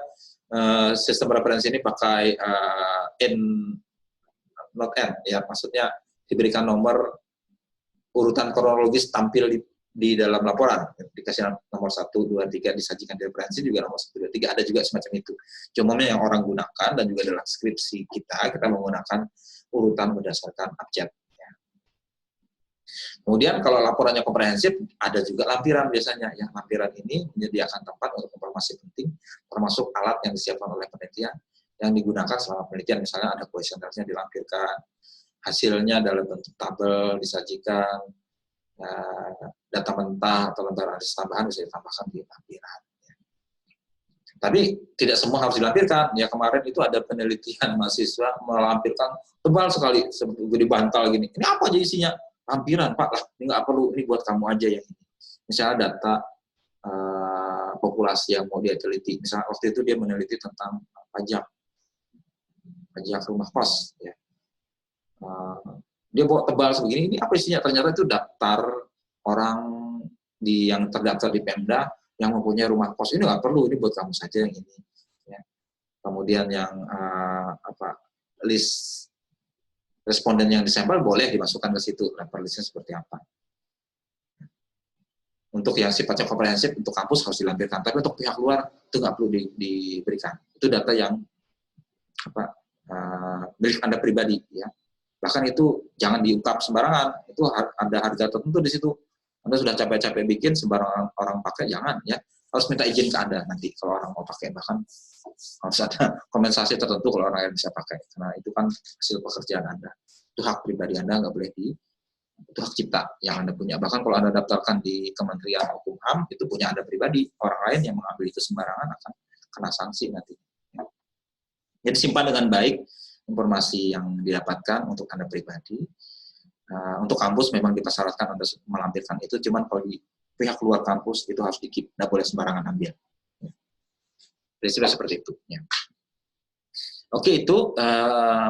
sistem referensi ini pakai not n, ya maksudnya diberikan nomor urutan kronologis tampil di dalam laporan, dikasih nomor 1, 2, 3, disajikan di referensi juga nomor 1, 2, 3, ada juga semacam itu. Cuma yang orang gunakan dan juga dalam skripsi kita menggunakan urutan berdasarkan abjad. Ya. Kemudian kalau laporannya komprehensif, ada juga lampiran biasanya. Ya. Lampiran ini menyediakan tempat untuk informasi penting, termasuk alat yang disiapkan oleh penelitian yang digunakan selama penelitian. Misalnya ada kuesionernya dilampirkan, hasilnya dalam bentuk tabel disajikan, data mentah atau lembar analisis tambahan bisa ditambahkan di lampiran. Tapi tidak semua harus dilampirkan. Ya, kemarin itu ada penelitian mahasiswa melampirkan tebal sekali, di bantal gini. Ini apa aja isinya? Lampiran, Pak. Lah, ini nggak perlu, ini buat kamu aja yang ini. Misalnya data populasi yang mau dia teliti. Misalnya waktu itu dia meneliti tentang pajak rumah kos. Ya. Dia bawa tebal sebegini, ini apa isinya? Ternyata itu daftar orang yang terdaftar di Pemda yang mempunyai rumah kos. Ini nggak perlu, ini buat kamu saja yang ini. Ya. Kemudian yang list responden yang disampel boleh dimasukkan ke situ, daftar listnya seperti apa. Untuk yang sifatnya komprehensif, untuk kampus harus dilampirkan, tapi untuk pihak luar itu nggak perlu diberikan. Itu data yang milik Anda pribadi, ya. Bahkan itu jangan diungkap sembarangan, itu ada harga tertentu di situ. Anda sudah capek-capek bikin, sembarang orang pakai, jangan, ya. Harus minta izin ke Anda nanti kalau orang mau pakai. Bahkan harus ada kompensasi tertentu kalau orang yang bisa pakai, karena itu kan hasil pekerjaan Anda. Itu hak pribadi Anda, nggak boleh itu hak cipta yang Anda punya. Bahkan kalau Anda daftarkan di Kementerian Hukum HAM, itu punya Anda pribadi. Orang lain yang mengambil itu sembarangan akan kena sanksi nanti. Jadi simpan dengan baik informasi yang didapatkan untuk Anda pribadi. Untuk kampus memang dipersyaratkan Anda melampirkan itu, cuman kalau di pihak luar kampus itu harus di-keep, nggak boleh sembarangan ambil. Prinsipnya seperti itu. Ya. Oke, itu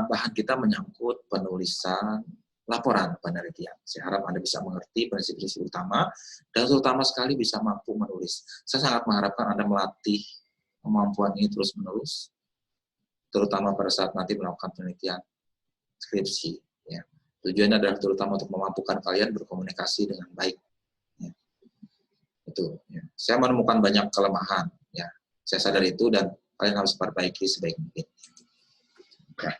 bahan kita menyangkut penulisan laporan penelitian. Saya harap Anda bisa mengerti prinsip-prinsip utama, dan terutama sekali bisa mampu menulis. Saya sangat mengharapkan Anda melatih kemampuan ini terus-menerus, terutama pada saat nanti melakukan penelitian skripsi. Ya. Tujuannya adalah terutama untuk memampukan kalian berkomunikasi dengan baik. Ya. Itu. Ya. Saya menemukan banyak kelemahan. Ya. Saya sadar itu dan kalian harus perbaiki sebaik mungkin. Ya.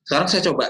Sekarang saya coba